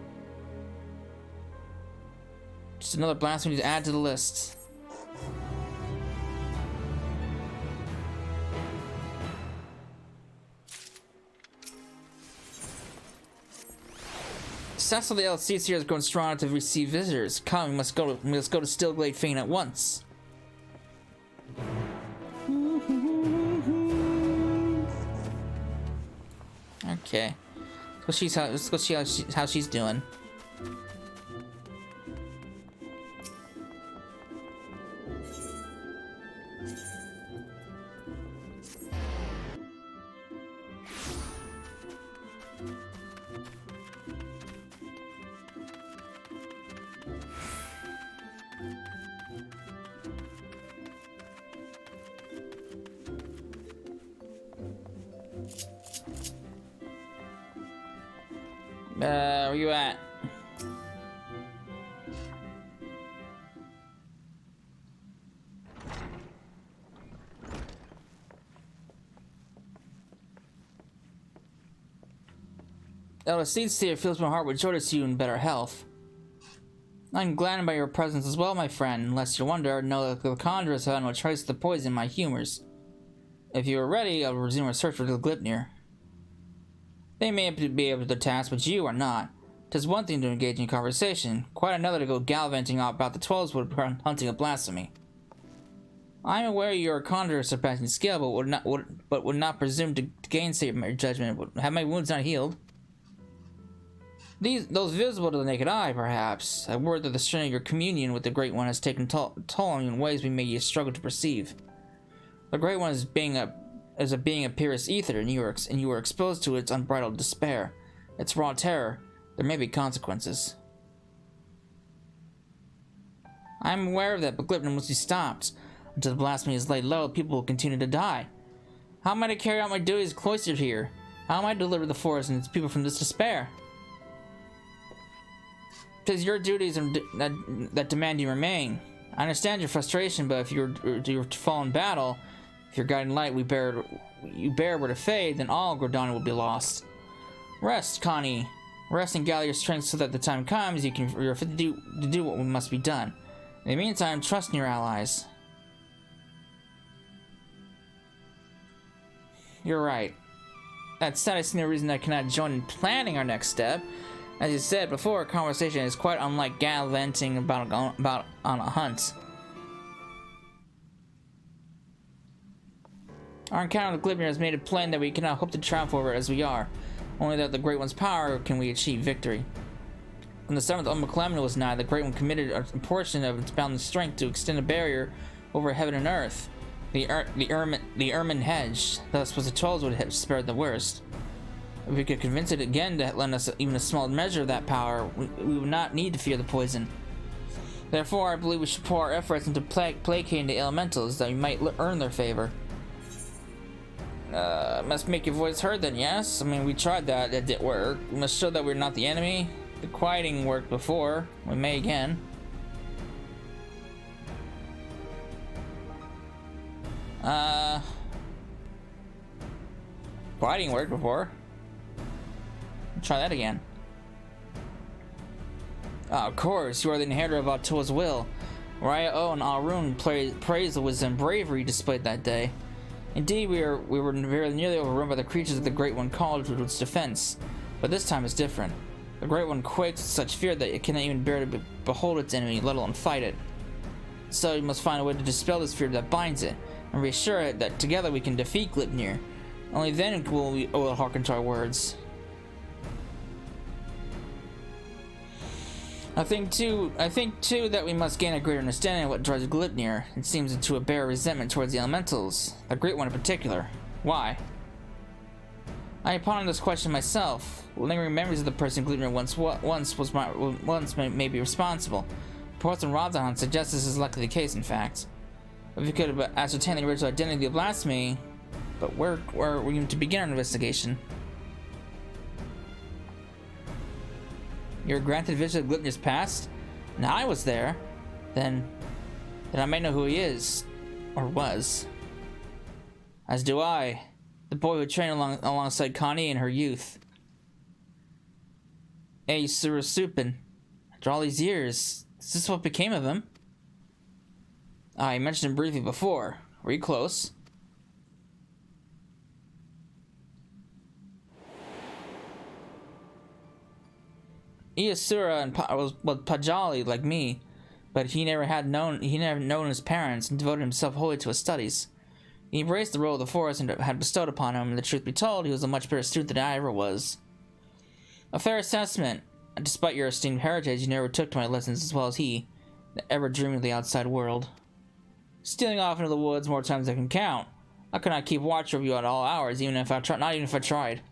Just another blasphemy to add to the list. Cecil the LC here has grown strong enough to receive visitors. Come, we must go to Stillglade Fane at once. Okay. Let's go see how she's doing. Where you at? The seed seer fills my heart with joy to see you in better health. I'm gladdened by your presence as well, my friend. Unless you wonder, know that the conjurers have no trace of the poison in my humors. If you are ready, I will resume our search for the Glypnir. They may be able to the task, but you are not. 'Tis one thing to engage in conversation, quite another to go gallivanting about the Twelveswood hunting a blasphemy. I am aware you are a conjurer surpassing skill, but would not presume to gainsay my judgment. Have my wounds not healed? Those visible to the naked eye, perhaps. A word that the strain of your communion with the Great One has taken toll on you in ways we may struggle to perceive. The Great One is a being of purest ether, and you are exposed to its unbridled despair, its raw terror. There may be consequences. I am aware of that, but Glypnir must be stopped. Until the blasphemy is laid low, people will continue to die. How am I to carry out my duties cloistered here? How am I to deliver the forest and its people from this despair? It is your duties that demand you remain. I understand your frustration, but if you're to fall in battle, if your guiding light you bear were to fade, then all Gridania will be lost. Rest, Connie. Rest and gather your strength so that the time comes you're fit to do what must be done. In the meantime, trust in your allies. You're right. That said, I see no reason I cannot join in planning our next step. As you said before, our conversation is quite unlike gallivanting about on a hunt. Our encounter with Glypnir has made it plain that we cannot hope to triumph over it as we are. Only that the Great One's power can we achieve victory. When the seventh Calamity was nigh, the Great One committed a portion of its boundless strength to extend a barrier over heaven and earth. The Ermine Hedge. Thus was the Twelveswood have spared the worst. If we could convince it again to lend us even a small measure of that power, we would not need to fear the poison. Therefore, I believe we should pour our efforts into placating the elementals, that we might earn their favor. Must make your voice heard then, yes? I mean, we tried that, it didn't work. We must show that we're not the enemy. The quieting worked before, we may again. Quieting worked before. Try that again. Of course, you are the inheritor of Altoa's will. Raya and Arun praised the wisdom and bravery displayed that day. Indeed, we were very nearly overrun by the creatures of the Great One called to its defense. But this time is different. The Great One quakes with such fear that it cannot even bear to behold its enemy, let alone fight it. So you must find a way to dispel this fear that binds it, and reassure it that together we can defeat Glypnir. Only then will we hearken to our words. I think too that we must gain a greater understanding of what drives Glypnir. It seems to a bare resentment towards the elementals, the Great One in particular. Why? I pondered this question myself. Lingering memories of the person Glypnir once may be responsible. Reports on Radzahan suggest this is likely the case, in fact. If we could ascertain the original identity of Blasphemy, but where are we to begin our investigation? You're granted vision of Glitner's past? Now I was there. Then I may know who he is. Or was. As do I. The boy who trained alongside Connie in her youth. Hey, Surasupin. After all these years, is this what became of him? I mentioned him briefly before. Were you close? Iasura was Pajali like me, but he never known his parents and devoted himself wholly to his studies. He embraced the role of the forest and had bestowed upon him, and the truth be told, he was a much better student than I ever was. A fair assessment. Despite your esteemed heritage, you never took to my lessons as well as he, ever dreaming of the outside world. Stealing off into the woods more times than I can count. I could not keep watch over you at all hours, even if I tried. Not even if I tried.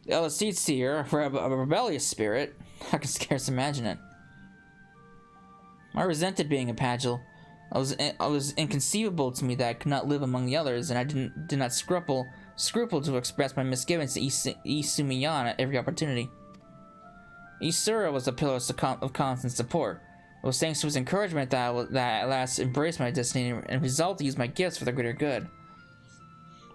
The other seats here, a rebellious spirit. I can scarce imagine it. I resented being a Pagil. It was inconceivable to me that I could not live among the others, and I did not scruple to express my misgivings to Isumiyan at every opportunity. Isura was a pillar of constant support. It was thanks to his encouragement that I at last embraced my destiny and resolved to use my gifts for the greater good.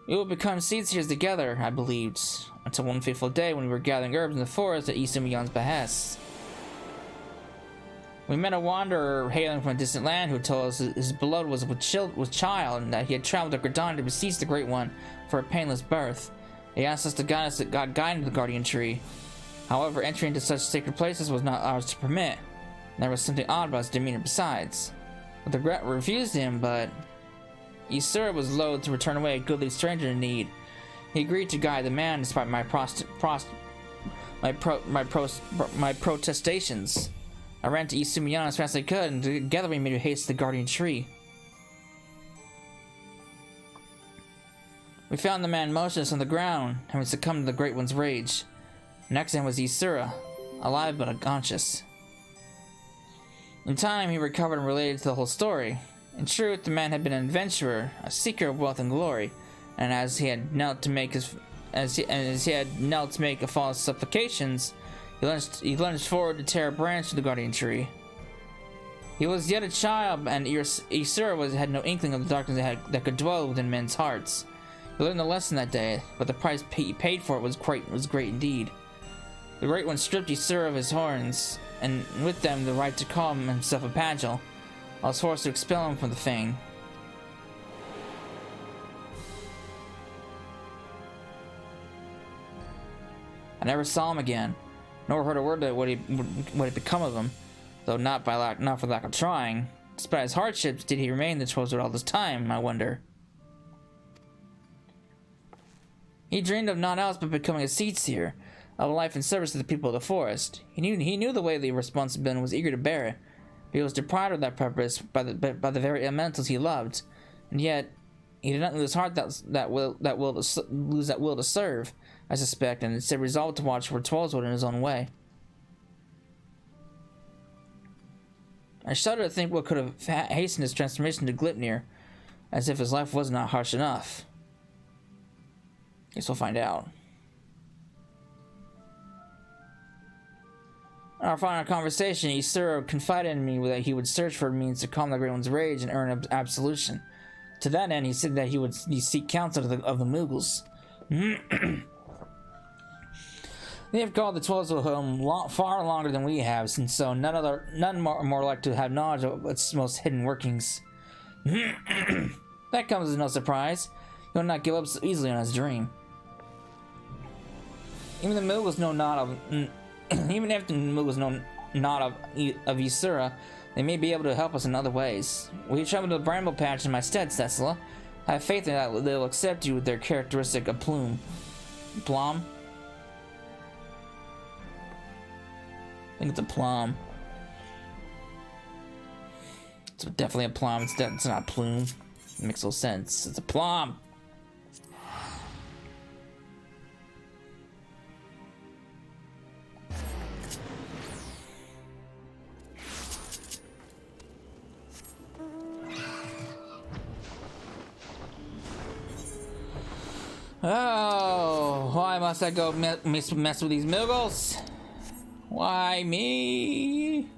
We would become seedseers together, I believed, until one fateful day when we were gathering herbs in the forest at Isumiyan's behest. We met a wanderer hailing from a distant land who told us his beloved was child and that he had traveled to Gridania to beseech the Great One for a painless birth. He asked us to guide into the Guardian Tree. However, entry into such sacred places was not ours to permit. There was something odd about his demeanor besides. The regret refused him, but Isura was loath to return away a goodly stranger in need. He agreed to guide the man despite my protestations. I ran to Isumiyan as fast as I could, and together we made haste to the Guardian Tree. We found the man motionless on the ground, having succumbed to the Great One's rage. Next to him was Isura, alive but unconscious. In time, he recovered and related to the whole story. In truth, the man had been an adventurer, a seeker of wealth and glory, and as he had knelt to make false supplications, he lunged forward to tear a branch of the Guardian Tree. He was yet a child, and Isura had no inkling of the darkness that could dwell within men's hearts. He learned the lesson that day, but the price he paid for it was great indeed. The Great One stripped Isura of his horns, and with them the right to call himself a Pagil. I was forced to expel him from the Fane. I never saw him again, nor heard a word of what had become of him, though not for lack of trying. Despite his hardships, did he remain the Trollswood all this time, I wonder? He dreamed of naught else but becoming a seedseer, of a life in service to the people of the forest. He knew the way the responsibility and was eager to bear it, but he was deprived of that purpose by the very elementals he loved, and yet he did not lose heart lose that will to serve, I suspect, and instead resolved to watch for Trollswood in his own way. I shudder to think what could have hastened his transformation to Glipnir, as if his life was not harsh enough. Guess we'll find out. In our final conversation, Isura confided in me that he would search for a means to calm the Great One's rage and earn absolution. To that end, he said that he would seek counsel of the Mughals. They have called the Trollswood home far longer than we have, and so none more like to have knowledge of its most hidden workings. That comes as no surprise. He will not give up so easily on his dream. Even the Mughals know not of. Even if the Mughals know not of Isura, they may be able to help us in other ways. Will you travel to the Bramble Patch in my stead, Cecila? I have faith in that they will accept you with their characteristic aplomb. Plum? I think it's a plum. It's definitely a plum. It's not a plume. It makes no sense. It's a plum. Oh, why must I go mess with these Muggles? Why me?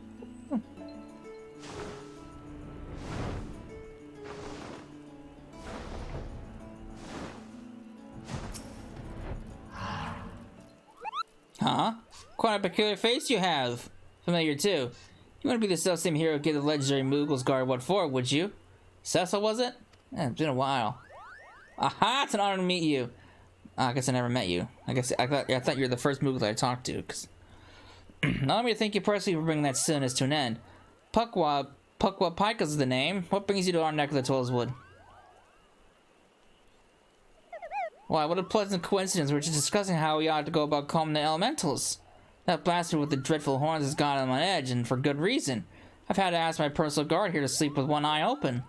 Huh? Quite a peculiar face you have. Familiar too. You want to be the self-same hero who gave the legendary Muggles guard what for, would you? Cecil, was it? Yeah, it's been a while. Aha! It's an honor to meet you. I guess I never met you. I thought you were the first Moogle that I talked to. Cause allow me to thank you personally for bringing that silliness to an end. Puckwa Pika's the name. What brings you to our neck of the Tollswood? Why, what a pleasant coincidence. We're just discussing how we ought to go about calming the elementals. That bastard with the dreadful horns has got him on edge, and for good reason. I've had to ask my personal guard here to sleep with one eye open.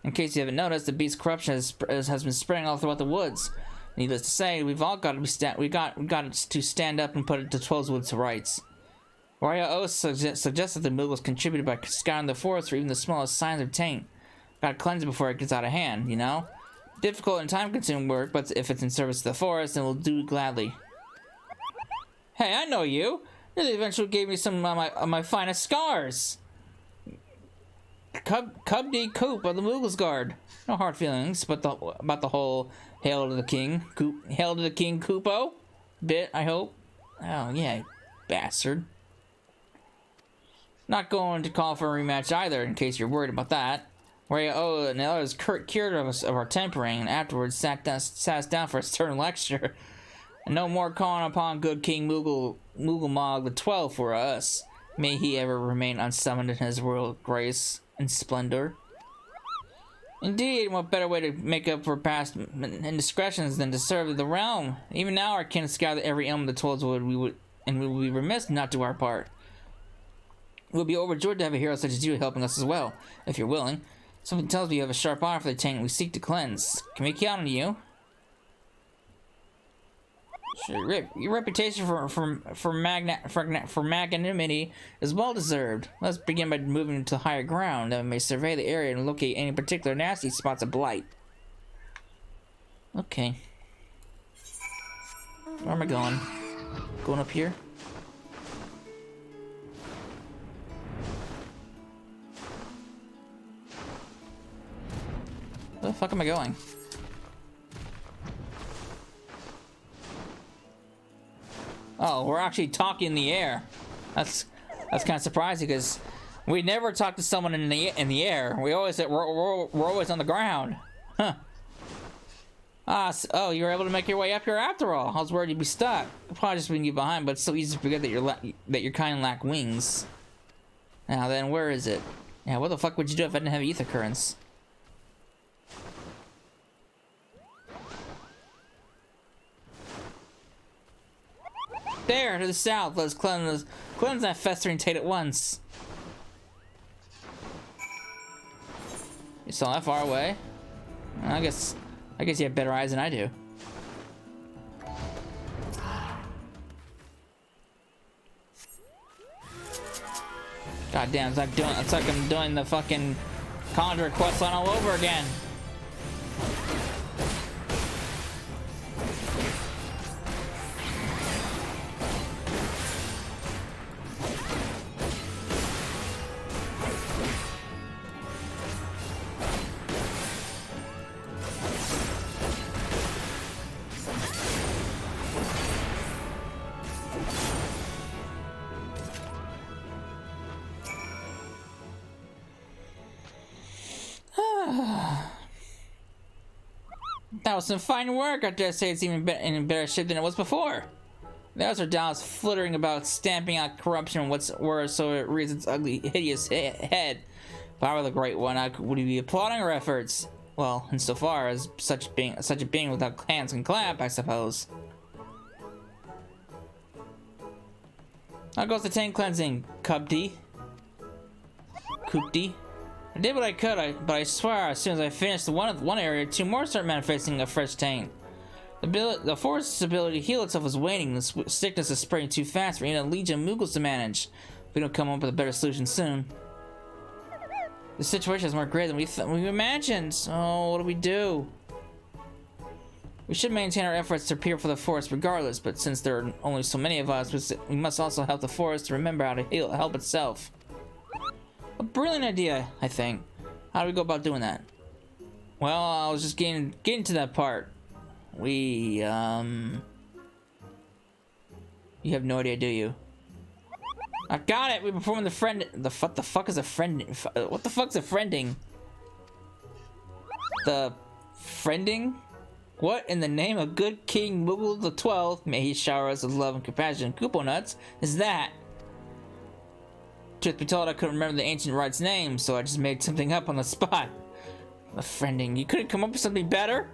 In case you haven't noticed, the beast's corruption has been spreading all throughout the woods. Needless to say, we've all got to to stand up and put it to Tollswood to rights. Warrior O suggests that the Muggles contributed by scouring the forest for even the smallest signs of taint. Gotta cleanse it before it gets out of hand, you know? Difficult and time-consuming work, but if it's in service to the forest, then we'll do it gladly. Hey, I know you! You're the adventurer who gave me some of my finest scars! Cubby Coop of the Muggles Guard. No hard feelings, but about the whole Hail to the King, Hail to the King Koopo bit, I hope. Oh, yeah, bastard. Not going to call for a rematch either, in case you're worried about that. Where and the others cured us of our tempering, and afterwards sat us down for a stern lecture. And no more calling upon good King Moogle Mog the 12 for us. May he ever remain unsummoned in his royal grace and splendor. Indeed, what better way to make up for past indiscretions than to serve the realm? Even now, our kin scout every elm of the Tollswood, we would be remiss not to our part. We'll be overjoyed to have a hero such as you helping us as well, if you're willing. Something tells me you have a sharp eye for the taint we seek to cleanse. Can we count on you? Sure, your reputation for magnanimity is well deserved. Let's begin by moving to higher ground that we may survey the area and locate any particular nasty spots of blight. Okay. Where am I going? Going up here? Where the fuck am I going? Oh, we're actually talking in the air. That's kind of surprising because we never talk to someone in the air. We're always on the ground. Huh. Oh, you were able to make your way up here after all. I was worried you'd be stuck. I'll probably just leave you behind, but it's so easy to forget that your kind lack wings. Now then, where is it? Yeah, what the fuck would you do if I didn't have ether currents? There, to the south. Let's cleanse that festering taint at once. You saw that far away? I guess you have better eyes than I do. God damn, it's like I'm doing the fucking Conjure questline all over again. That was some fine work. I dare say it's even in better shape than it was before. Those are dolls flittering about, stamping out corruption. What's worse, so it rears its ugly, hideous head. If I were the Great One, would you be applauding our efforts? Well, insofar as such a being without hands can clap, I suppose. How goes the tank cleansing, Cubdy? Coopdy? I did what I could, but I swear, as soon as I finished one area, two more start manifesting a fresh taint. The forest's ability to heal itself is waning. The sickness is spreading too fast for even a legion of Muggles to manage. If we don't come up with a better solution soon. The situation is more grave than we imagined. Oh, what do we do? We should maintain our efforts to prepare for the forest regardless, but since there are only so many of us, we must also help the forest to remember how to help itself. A brilliant idea, I think. How do we go about doing that? Well, I was just getting to that part. You have no idea, do you? I got it! We performed the friend... What the fuck is a friend... What the fuck's a friending? The... Friending? What in the name of good King Moogle the 12th, may he shower us with love and compassion and Koopo nuts, is that? Truth be told, I couldn't remember the ancient rite's name, so I just made something up on the spot. The friending. You couldn't come up with something better?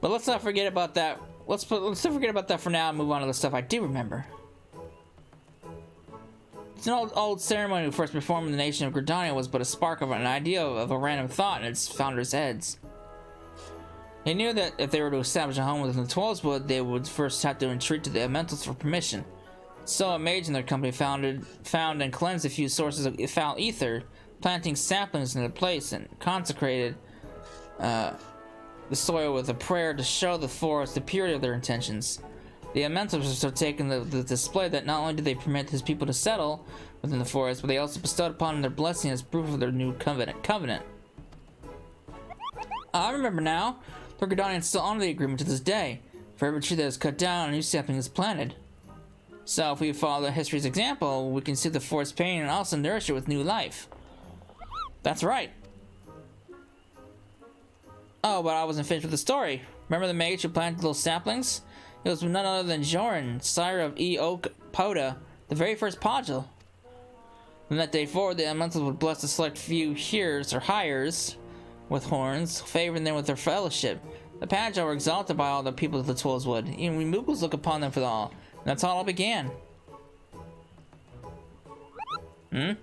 But let's not forget about that. Let's not forget about that for now and move on to the stuff I do remember. It's an old ceremony we first performed in the nation of Gridania was but a spark of an idea of a random thought in its founders' heads. They knew that if they were to establish a home within the Twelveswood, they would first have to entreat to the elementals for permission. So a mage in their company found and cleansed a few sources of foul ether, planting saplings in their place, and consecrated the soil with a prayer to show the forest the purity of their intentions. The elementals were so taken the display that not only did they permit his people to settle within the forest, but they also bestowed upon them their blessing as proof of their new covenant. I remember now. The Gridanians still honor the agreement to this day. For every tree that is cut down, a new sapling is planted. So if we follow history's example, we can see the forest pain and also nourish it with new life. That's right. Oh, but I wasn't finished with the story. Remember the mage who planted little saplings? It was none other than Joran, sire of E. Oak Poda, the very first Podgel. From that day forward, the elementals would bless a select few hearers or hires with horns, favoring them with their fellowship. The Podgel were exalted by all the people of the Twelveswood. Even we Moogles look upon them for all. And that's how it all began.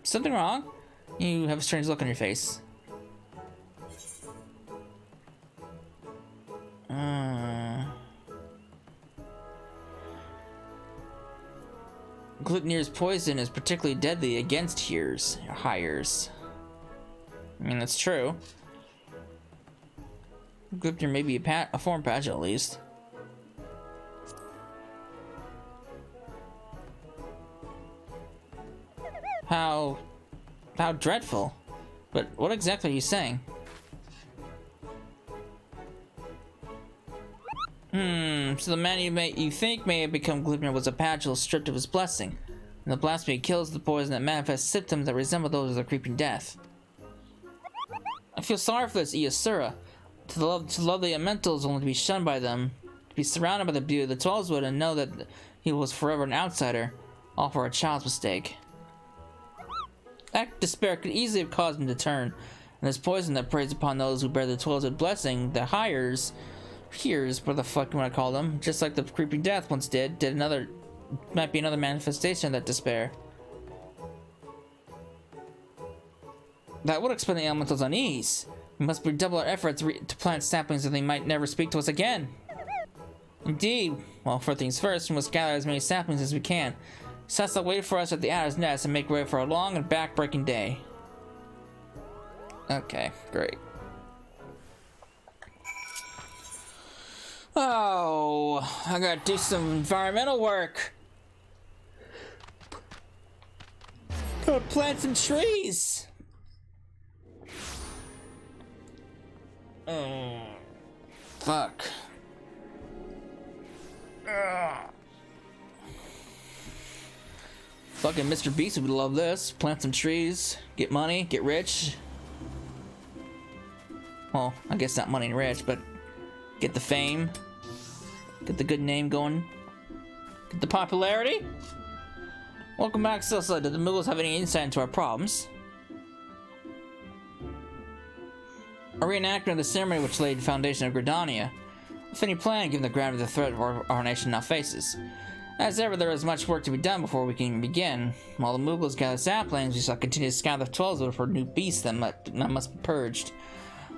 Something wrong? You have a strange look on your face. Glutenir's poison is particularly deadly against hires. I mean, that's true. Glutenir may be a form Podgel at least. How dreadful. But what exactly are you saying? So the man you think may have become Glutenir was a Podgel stripped of his blessing. And the blasphemy kills the poison that manifests symptoms that resemble those of the creeping death. I feel sorry for this Iasura. To love the elementals only to be shunned by them, to be surrounded by the beauty of the Twelveswood and know that he was forever an outsider, all for a child's mistake. That despair could easily have caused him to turn, and this poison that preys upon those who bear the Twelveswood blessing, the hears, what the fuck you want to call them, just like the creeping death once might be another manifestation of that despair. That would explain the elemental's unease. We must redouble our efforts to plant saplings or they might never speak to us again. Indeed. Well, first things first, we must gather as many saplings as we can. Sets will wait for us at the Adder's Nest and make way for a long and back-breaking day. Okay, great. Oh, I gotta do some environmental work. Gotta plant some trees. Oh, fuck. Fucking Mr. Beast would love this. Plant some trees, get money, get rich. Well, I guess not money and rich, but get the fame, get the good name going, get the popularity. Welcome back, Silsa. Did the Moogles have any insight into our problems? A reenactment of the ceremony which laid the foundation of Gridania. If any plan, given the gravity of the threat our nation now faces. As ever, there is much work to be done before we can even begin. While the Moogles gather saplings, we shall continue to scour the Twelveswood for new beasts that must be purged.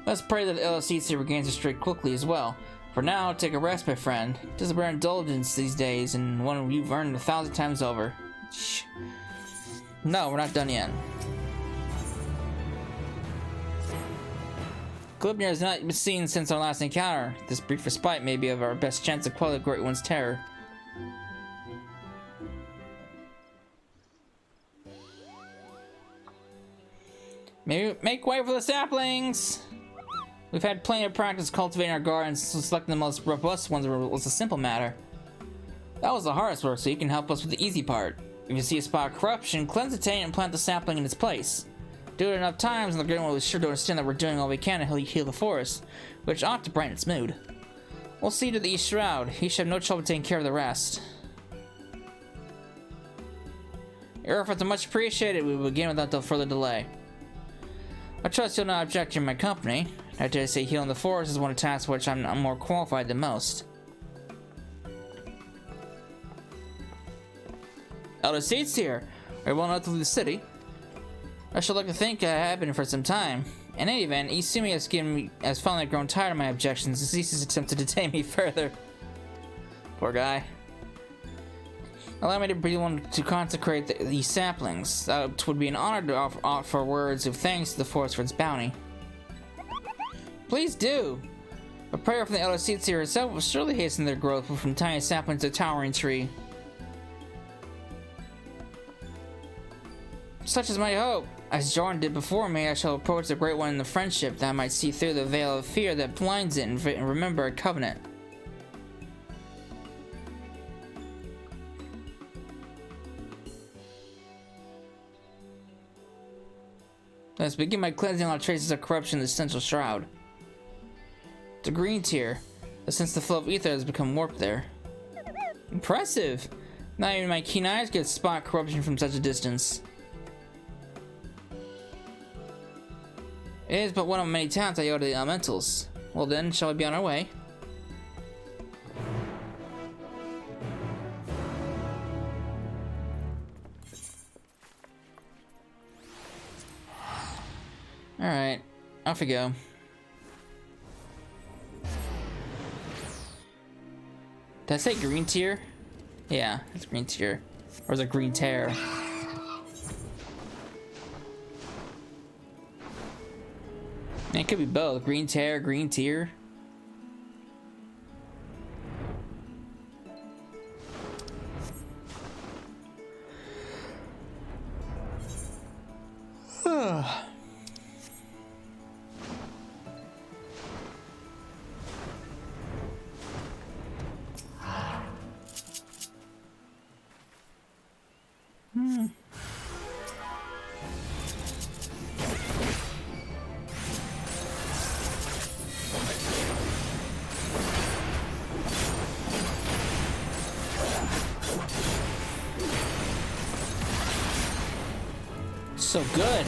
Let's pray that the LSEC regains their strength quickly as well. For now, take a rest, my friend. It is a rare indulgence these days, and one you've earned 1,000 times over. Shh. No, we're not done yet. Gridania has not been seen since our last encounter. This brief respite may be of our best chance to quell the Great One's terror. Maybe make way for the saplings! We've had plenty of practice cultivating our gardens, so selecting the most robust ones was a simple matter. That was the hardest work, so you can help us with the easy part. If you see a spot of corruption, cleanse the taint and plant the sapling in its place. Do it enough times, and the Great One will be sure to understand that we're doing all we can to heal the forest, which ought to brighten its mood. We'll see to the East Shroud. He should have no trouble taking care of the rest. Your efforts are much appreciated. We will begin without further delay. I trust you'll not object to my company. I dare say healing the forest is one of the tasks which I'm more qualified than most. Elder Seats here. Are you well enough to leave the city? I should like to think I have been for some time. In any event, Isumi has finally grown tired of my objections and ceases to attempt to detain me further. Poor guy. Allow me to be the one to consecrate these saplings. It would be an honor to offer words of thanks to the forest for its bounty. Please do! A prayer from the Elder Seats here herself will surely hasten their growth from tiny saplings to a towering tree. Such is my hope. As Jordan did before me, I shall approach the Great One in the friendship that I might see through the veil of fear that blinds it and remember a covenant. Let's begin by cleansing all traces of corruption in the central shroud. The green tier. Since the flow of ether has become warped there. Impressive! Not even my keen eyes could spot corruption from such a distance. It is but one of many talents I owe to the elementals. Well then, shall we be on our way? Alright, off we go. Did I say green tier? Yeah, it's green tier. Or is it green tear? It could be both. Green tear, green tier. So good.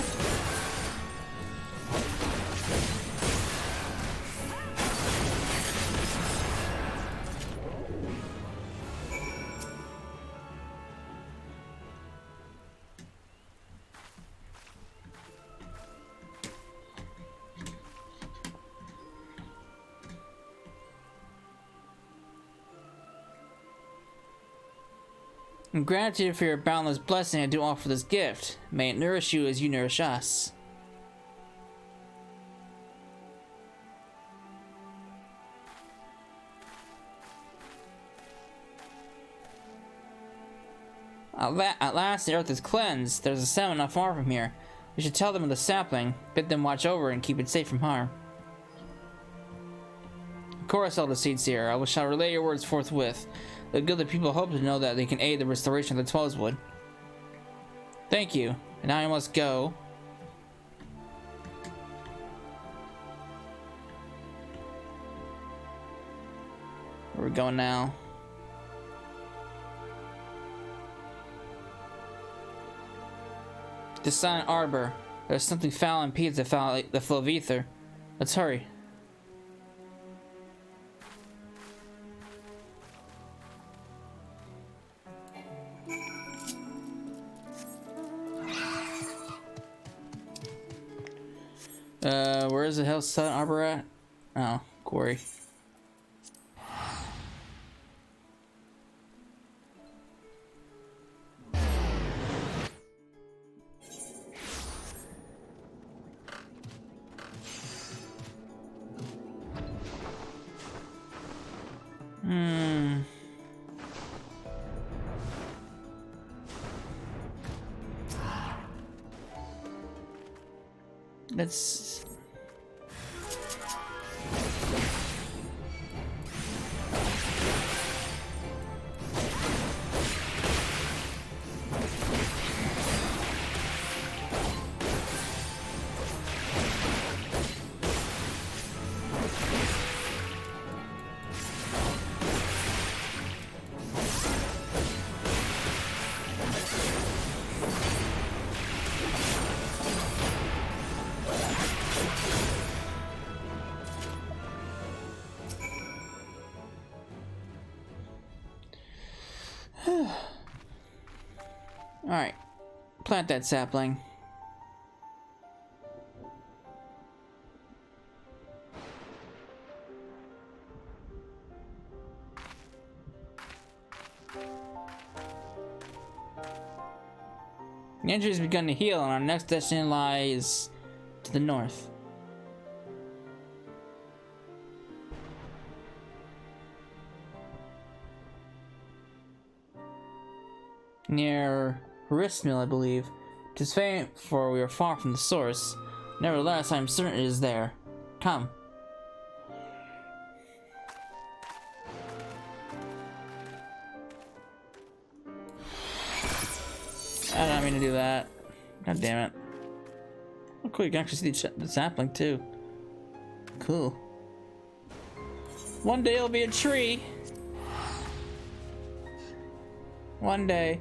In gratitude for your boundless blessing, I do offer this gift. May it nourish you as you nourish us. At last, the earth is cleansed. There's a salmon not far from here. We should tell them of the sapling, bid them watch over and keep it safe from harm. Of course, Elder Seedseer, I shall relay your words forthwith. The good that people hope to know that they can aid the restoration of the Twelveswood. Thank you. And now I must go. Where are we going now? The Silent Arbor. There's something foul impedes the flow of ether. Let's hurry. Where is the hell Silent Arbor at? Oh, quarry. Let's... Alright. Plant that sapling. The injury has begun to heal, and our next destination lies to the north. Near Gristmill, I believe. 'Tis faint, for we are far from the source. Nevertheless, I am certain it is there. Come. I don't mean to do that. God damn it. Oh, cool, you can actually see the sapling too. Cool. One day it'll be a tree. One day.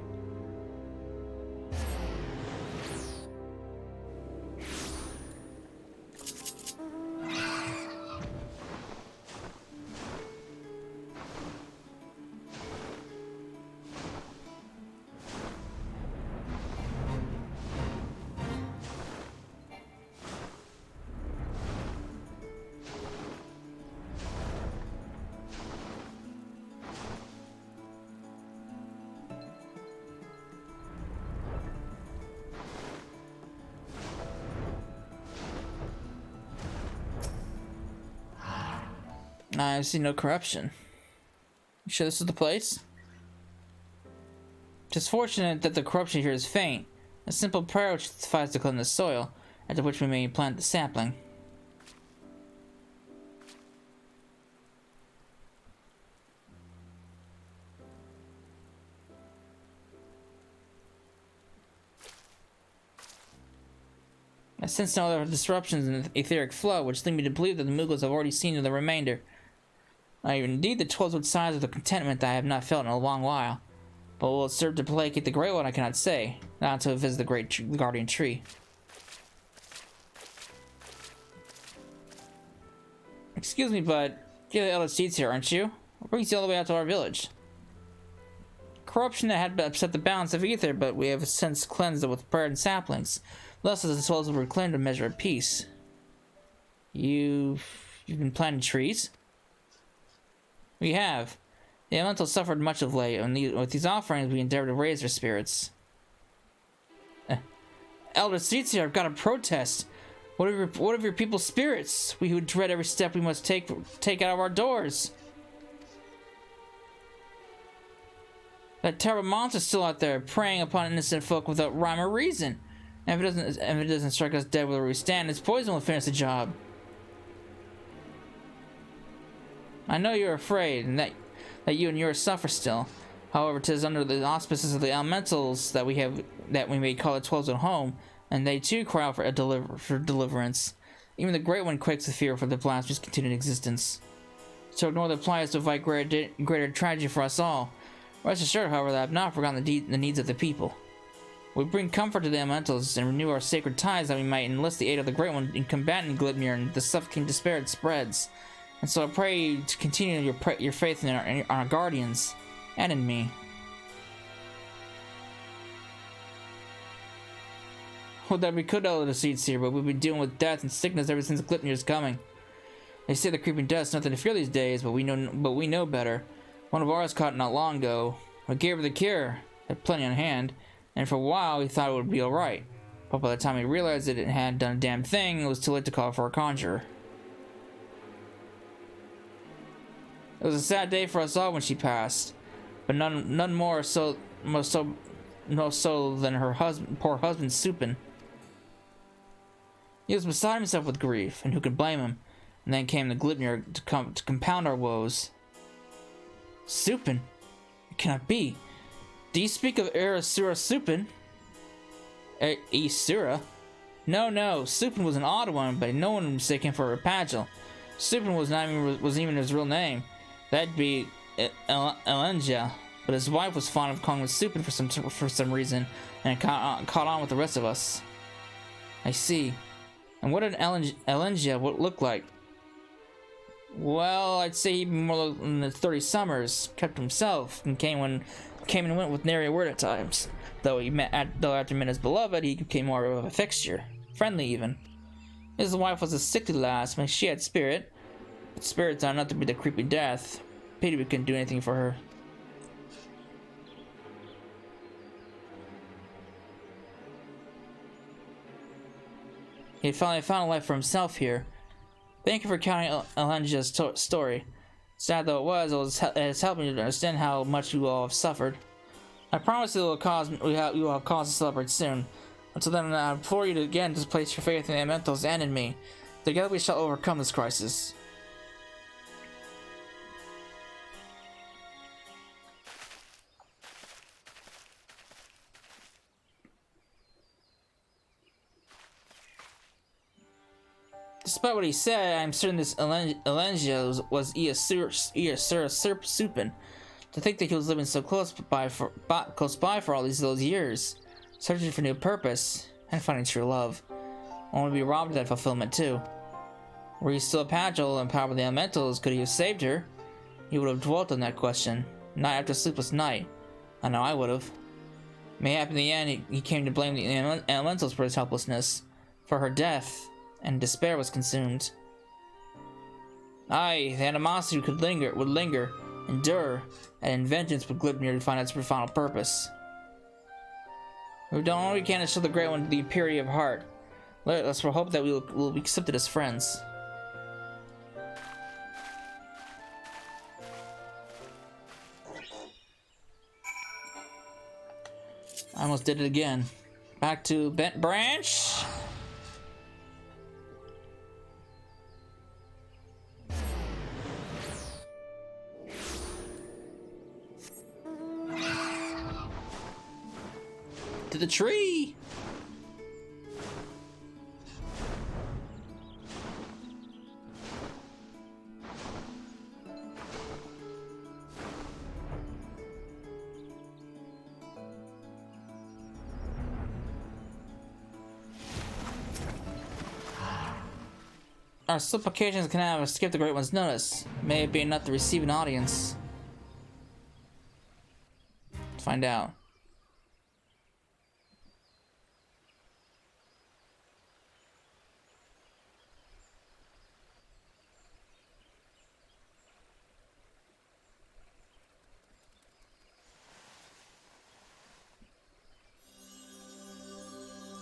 I see no corruption. You sure this is the place? It's fortunate that the corruption here is faint. A simple prayer which suffices to cleanse the soil, after which we may plant the sapling. I sense no other disruptions in the etheric flow, which lead me to believe that the Mughals have already seen to the remainder. Indeed, the 12 would signs of the contentment that I have not felt in a long while. But will it serve to placate the Great One, I cannot say. Not until I visit the great guardian tree. Excuse me, but you're the eldest seeds here, aren't you? What brings you all the way out to our village? Corruption that had upset the balance of ether, but we have since cleansed it with prayer and saplings. Thus, as the souls will reclaim a measure of peace. You've been planting trees? We have. The elementals suffered much of late, and with these offerings we endeavor to raise their spirits. Elder Seats here, I've got a protest. What of your people's spirits? We who dread every step we must take out of our doors. That terrible monster's still out there, preying upon innocent folk without rhyme or reason. And if it doesn't strike us dead where we stand, its poison will finish the job. I know you're afraid, and that you and yours suffer still. However, 'tis under the auspices of the elementals that we may call the 12 at home, and they too cry out for deliverance. Even the Great One quakes with fear for the blasphemous continued existence. So ignore the plight is to invite greater tragedy for us all. Rest assured, however, that I have not forgotten the needs of the people. We bring comfort to the elementals and renew our sacred ties that we might enlist the aid of the Great One in combating Glitmir and the suffocating despair it spreads. And so I pray you to continue your faith in our guardians, and in me. Well, that we could elder the seeds here, but we've been dealing with death and sickness ever since Glitmir's coming. They say the creeping death's nothing to fear these days, but we know better. One of ours caught it not long ago. We gave her the cure, had plenty on hand, and for a while we thought it would be alright. But by the time we realized that it hadn't done a damn thing, it was too late to call for a conjurer. It was a sad day for us all when she passed, but none more so than her poor husband Supin. He was beside himself with grief, and who could blame him? And then came the Glibnir to compound our woes. Supin? It cannot be. Do you speak of Erasura Supin? Isura? No, Supin was an odd one, but no one would mistake him for Rapagel. Supin wasn't even his real name. That'd be Elengia, but his wife was fond of calling him Supin for some reason, and caught on with the rest of us. I see. And what did Elengia look like? Well, I'd say he'd be more in the 30 summers, kept to himself, and came and went with nary a word at times. Though after he met his beloved, he became more of a fixture, friendly even. His wife was a sickly lass, but she had spirit. But spirits are not to be the creepy death. Pity we couldn't do anything for her. He had finally found a life for himself here. Thank you for counting Elengia's story. Sad though it has helped me to understand how much you all have suffered. I promise we will have cause to celebrate soon. Until then, I implore you to again to place your faith in the elementals and in me. Together we shall overcome this crisis. Despite what he said, I am certain this Elengia was Iasura Supin. To think that he was living so close by for all those years, searching for new purpose and finding true love, only to be robbed of that fulfillment too. Were he still a Pagel and powered by the elementals, could he have saved her? He would have dwelt on that question, night after sleepless night. I know I would have. Mayhap in the end, he came to blame the elementals for his helplessness, for her death, and despair was consumed. Aye, the animosity would linger, endure, and in vengeance would Glibnir to find its final purpose. We've done all we can to show the Great One the purity of heart. Let's hope that we'll be accepted as friends. I almost did it again. Back to Bent Branch. To the tree. Our supplications can have escaped the Great One's notice. May it be enough to receive an audience. Let's find out.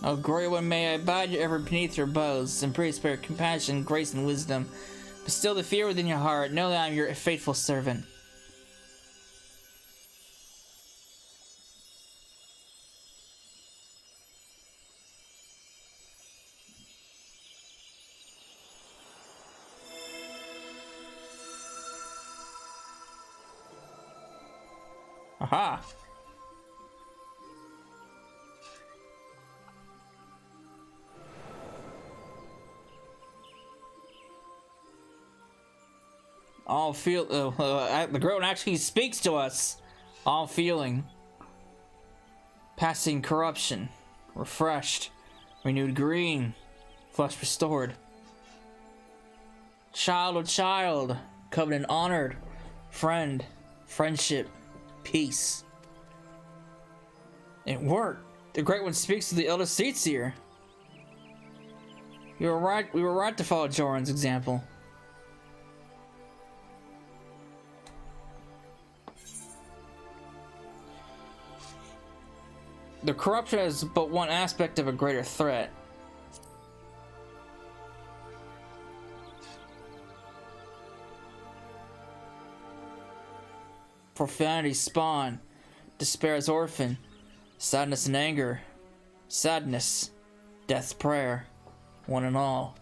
O Great One, may I abide you ever beneath your bows, and pray spare compassion, grace, and wisdom. But still the fear within your heart, know that I am your faithful servant. Aha! All feel the Great One actually speaks to us. All feeling, passing corruption, refreshed, renewed green, flesh restored. Child of child, covenant honored, friend, friendship, peace. It worked. The Great One speaks to the eldest seats here. You were right. We were right to follow Joran's example. The corruption is but one aspect of a greater threat. Profanity's spawn, despair's orphan, sadness and anger, sadness, death's prayer. one and all.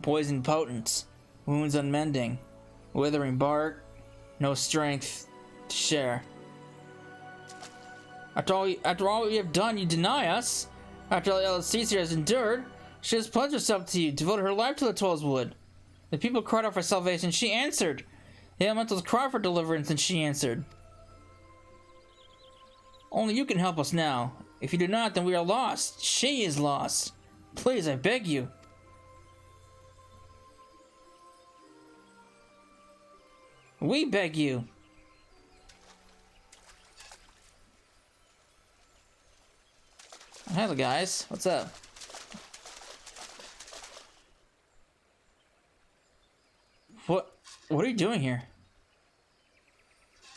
Poison potent, wounds unmending, withering bark, no strength to share. After all we have done, you deny us. After all Elasticea has endured, she has pledged herself to you, devoted her life to the Tollswood. The people cried out for salvation, she answered. The elementals cried for deliverance, and she answered. Only you can help us now. If you do not, then we are lost. She is lost. Please, I beg you. We beg you. Hello guys, what's up? What are you doing here?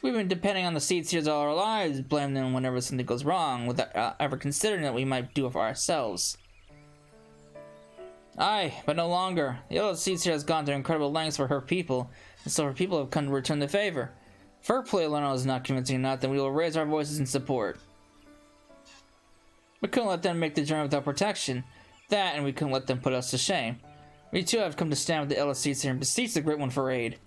We've been depending on the Seedseers all our lives, blame them whenever something goes wrong, without ever considering that we might do it for ourselves. Aye, but no longer. The old Seedseer has gone to incredible lengths for her people, and so her people have come to return the favor. If her plea alone is not convincing enough, then we will raise our voices in support. We couldn't let them make the journey without protection. That, and we couldn't let them put us to shame. We too have come to stand with the Ella Seedseer and beseech the Great One for aid.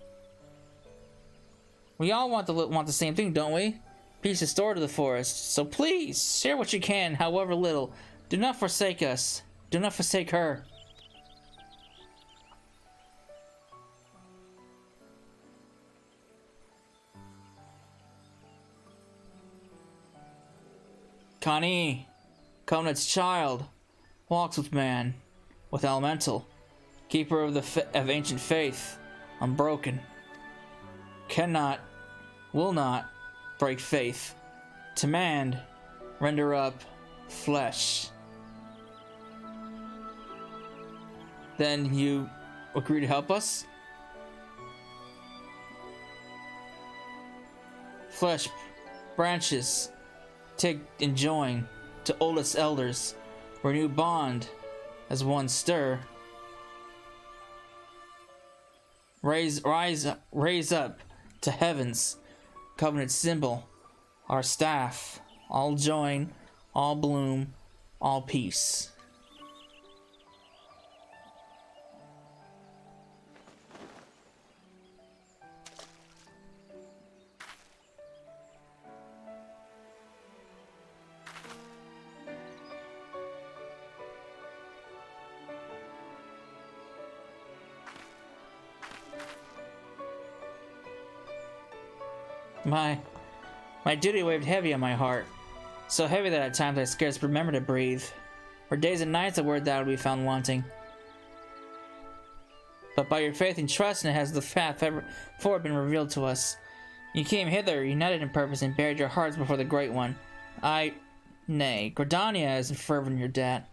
We all want the same thing, don't we? Peace restored to the forest. So please, share what you can, however little. Do not forsake us. Do not forsake her. Connie, Covenant's child, walks with man, with elemental, keeper of of ancient faith, unbroken. Cannot, will not break faith. To man, render up flesh. Then you agree to help us? Flesh, branches, take and join to oldest elders, renew bond as one stir. Raise up to heavens, covenant symbol, our staff, all join, all bloom, all peace. My duty weighed heavy on my heart, so heavy that at times I scarce remember to breathe. For days and nights a word that would be found wanting. But by your faith and trust, and has the path forward been revealed to us. You came hither, united in purpose, and bared your hearts before the Great One. Nay, Gridania is fervent in your debt.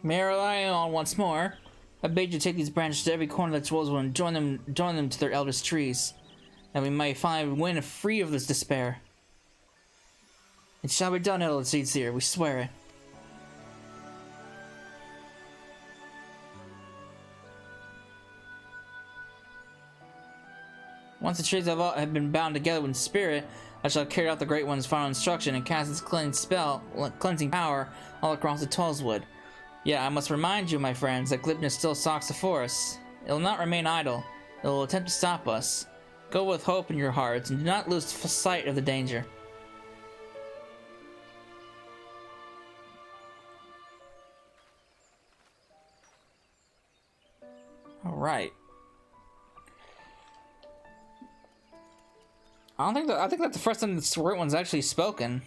May I rely on once more? I beg you to take these branches to every corner of the Tollswood and join them to their eldest trees, that we may finally win free of this despair. It shall be done, Elder Seedseer, we swear it. Once the trees have been bound together in spirit, I shall carry out the Great One's final instruction and cast its cleansing power all across the Tollswood. Yeah, I must remind you, my friends, that Glibnus still stalks the forest. It will not remain idle. It will attempt to stop us. Go with hope in your hearts, and do not lose sight of the danger. Alright. I think that's the first time the Great One's actually spoken.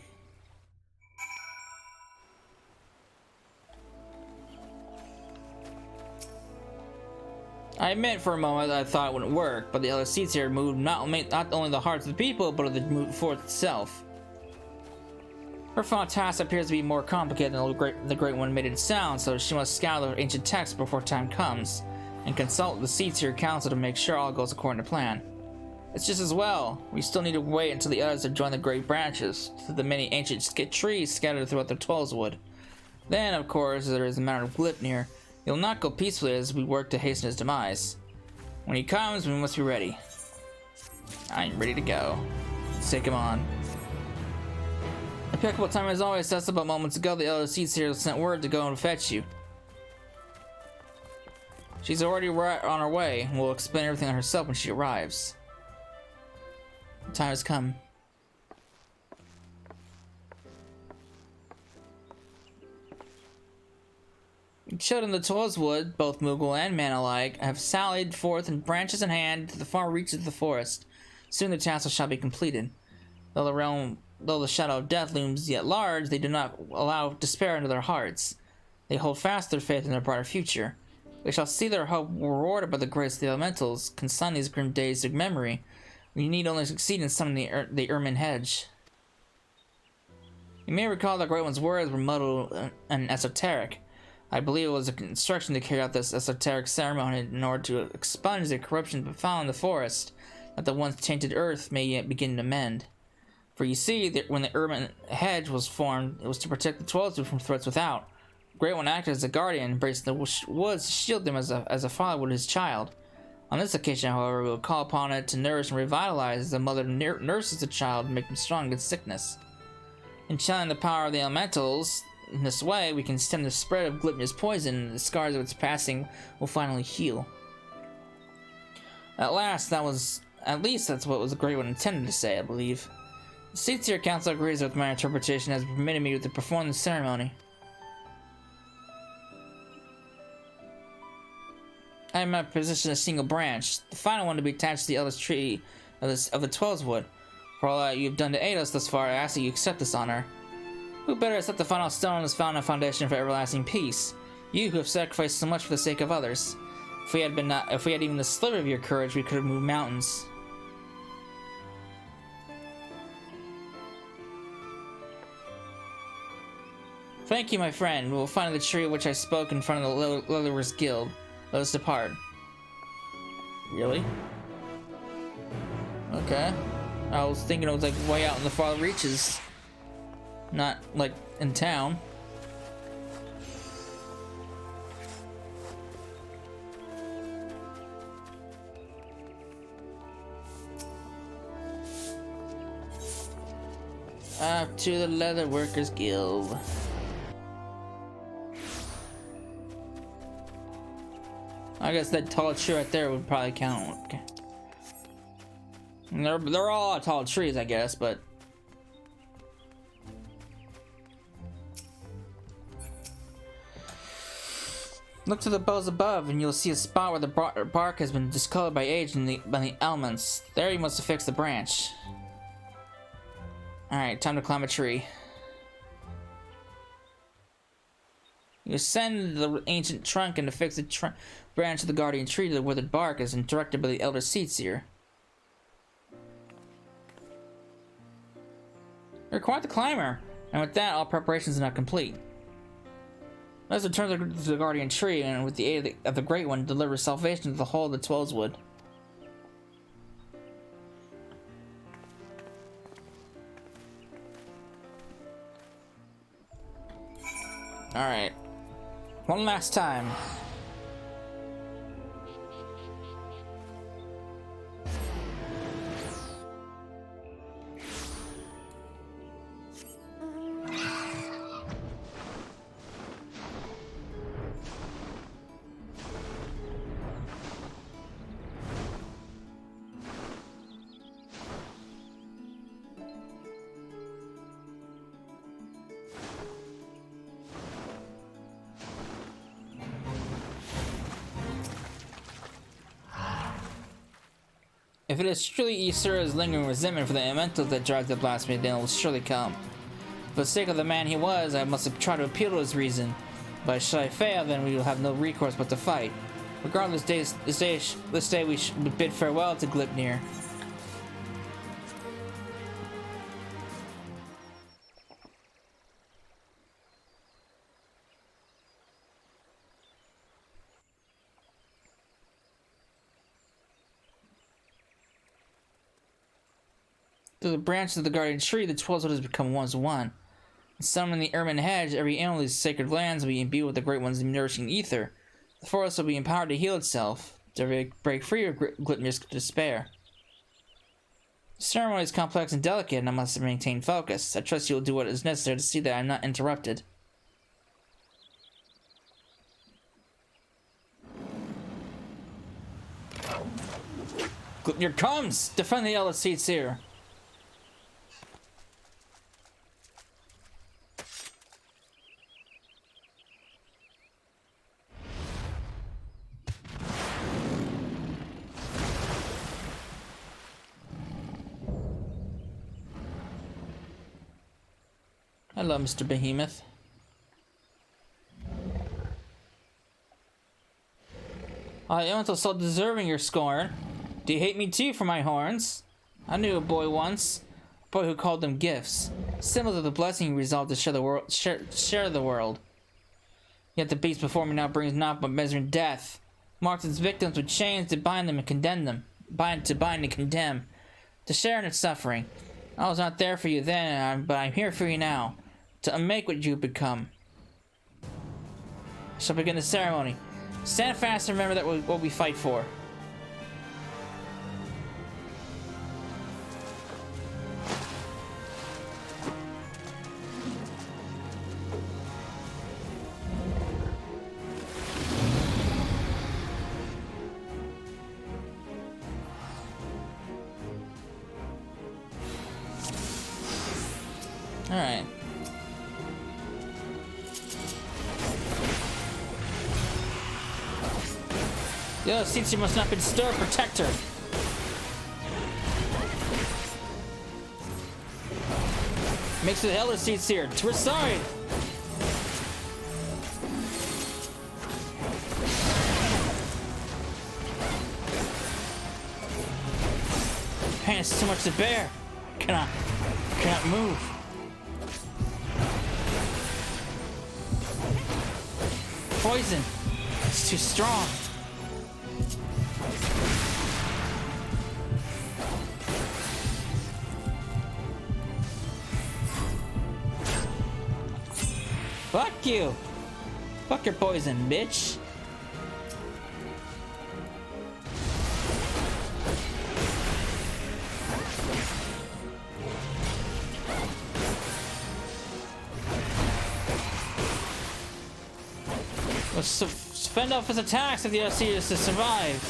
I admit for a moment that I thought it wouldn't work, but the other seats here moved not only the hearts of the people, but of the fort itself. Her final task appears to be more complicated than the Great One made it sound, so she must scour the ancient texts before time comes, and consult the seats here council to make sure all goes according to plan. It's just as well. We still need to wait until the others have joined the great branches to the many ancient trees scattered throughout the Twelveswood. Then, of course, there is the matter of Gridania. He will not go peacefully as we work to hasten his demise. When he comes, we must be ready. I'm ready to go. Let's take him on. Impeccable time as always. Just about moments ago, the other seats here sent word to go and fetch you. She's already right on her way, and will explain everything herself when she arrives. The time has come. Children of the Twelveswood, both Moogle and man alike, have sallied forth in branches in hand to the far reaches of the forest. Soon the task shall be completed. Though the shadow of death looms yet large, they do not allow despair into their hearts. They hold fast their faith in their brighter future. They shall see their hope rewarded by the grace of the elementals, consign these grim days to memory. We need only succeed in summoning the Ermine Hedge. You may recall the Great One's words were muddled and esoteric. I believe it was an instruction to carry out this esoteric ceremony in order to expunge the corruption found in the forest, that the once tainted earth may yet begin to mend. For you see, when the Ermine Hedge was formed, it was to protect the Twelveswood from threats without. The Great One acted as a guardian, embraced the woods to shield them as a father would his child. On this occasion, however, we will call upon it to nourish and revitalize as a mother nurses the child and make him strong against sickness. In channeling the power of the elementals, in this way, we can stem the spread of Gridania's poison, and the scars of its passing will finally heal. At least that's what the Great One intended to say, I believe. The seats here council agrees with my interpretation as permitting me to perform the ceremony. I am in my position as a single branch, the final one to be attached to the eldest tree of the Twelveswood. For all that you have done to aid us thus far, I ask that you accept this honor. Who better set the final stone on this foundation for everlasting peace? You who have sacrificed so much for the sake of others. If we had even the sliver of your courage, we could have moved mountains. Thank you, my friend. We will find the tree of which I spoke in front of the Leatherworks Guild. Let us depart. Really? Okay. I was thinking it was like way out in the far reaches. Not like in town. Up to the Leatherworkers Guild. I guess that tall tree right there would probably count. Okay. And they're all tall trees, I guess, but look to the boughs above, and you'll see a spot where the bark has been discolored by age and by the elements. There you must affix the branch. Alright, time to climb a tree. You ascend the ancient trunk and affix the branch of the guardian tree to the withered bark as directed by the elder Seetsier. You're quite the climber, and with that, all preparations are now complete. Let's return to the guardian tree, and with the aid of the Great One, deliver salvation to the whole of the Twelveswood. Alright. One last time. If it is truly Ysera's lingering resentment for the elementals that drives the blasphemy, then it will surely come. For the sake of the man he was, I must have tried to appeal to his reason. But should I fail, then we will have no recourse but to fight. Regardless, this day we should bid farewell to Gridania. Through the branches of the guardian tree, the 12 soldiers become one as one. Summoning the ermine hedge, every animal of these sacred lands will be imbued with the Great One's nourishing ether. The forest will be empowered to heal itself, to break free of Gridania's despair. The ceremony is complex and delicate, and I must maintain focus. I trust you will do what is necessary to see that I am not interrupted. Gridania comes! Defend the elder seats here! Hello, Mr. Behemoth. I am so deserving your scorn. Do you hate me too for my horns? I knew a boy once, a boy who called them gifts, symbols of the blessing he resolved to share the world. Yet the beast before me now brings naught but misery and death, marks its victims with chains to bind them and condemn them, bind and condemn, to share in its suffering. I was not there for you then, but I'm here for you now, to unmake what you become. I shall begin the ceremony. Stand fast and remember that what we fight for. Alright. The other seats must not be disturbed. Protect her. Makes the elder seats here. To her side. Pain is too much to bear. Cannot move. Poison. It's too strong. Fuck you. Fuck your poison, bitch. Let's fend off his attacks if the OC is to survive.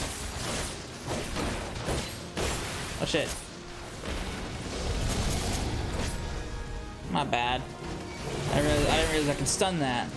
Oh shit. My bad. I didn't realize I can stun that.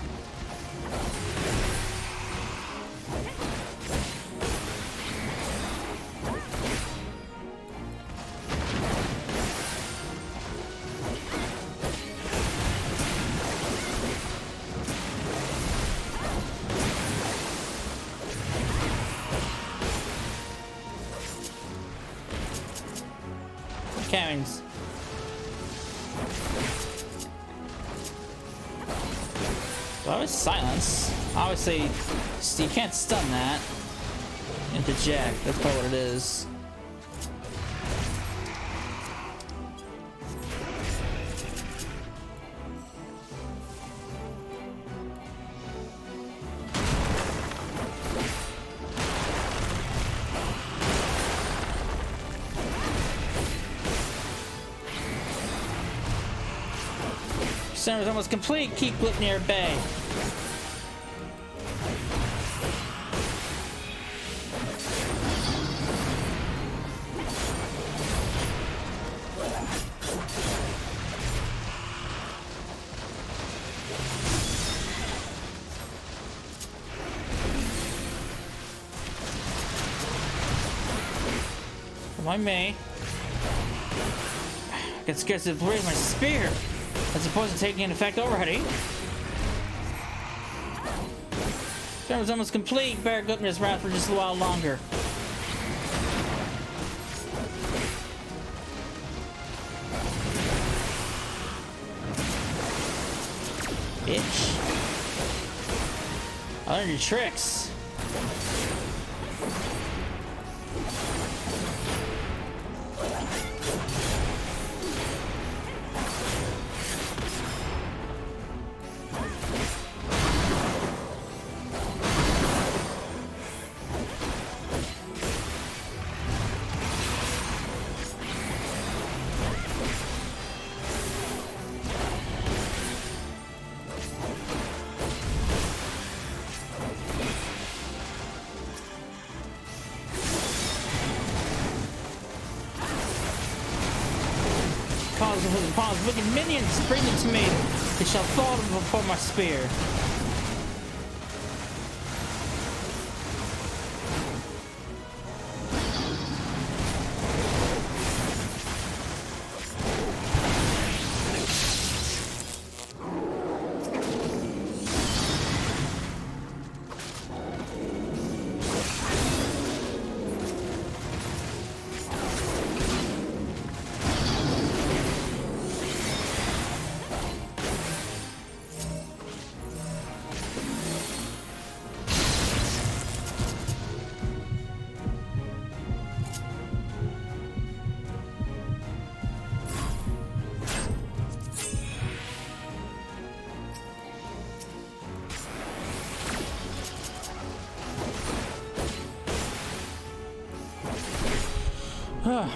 Karens. Well, it's silence. Obviously, you can't stun that. Interject. That's probably what it is. Center is almost complete. Keep Gridania at bay. If I may, I can scarcely raise my spear. As opposed to taking an effect overheading. Experiment was almost complete. Better go up this route for just a while longer. Bitch. I learned your tricks. Pawns, wicked minions, bring them to me. They shall fall before my spear.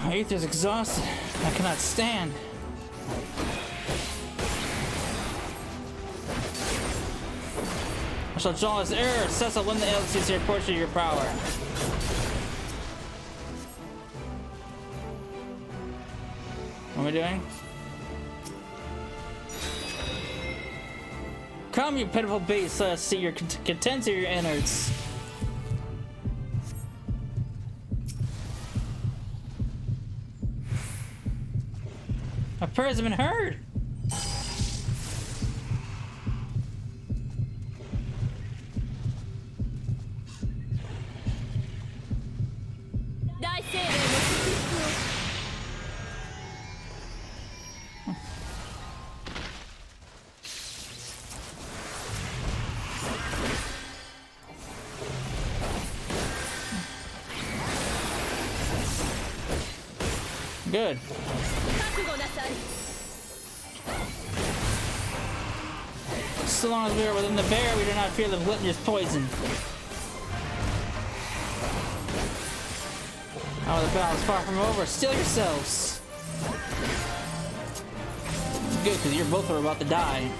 My ether is exhausted. I cannot stand. I shall draw his error. Cecil, when the else is your portion of your power. What am I doing? Come, you pitiful beast. Let us see your contents of your innards. My prayers have been heard. Good. So long as we are within the barrier, we do not fear the gluttonous poison. Oh, the battle is far from over. Still yourselves. Good, because you're both are about to die.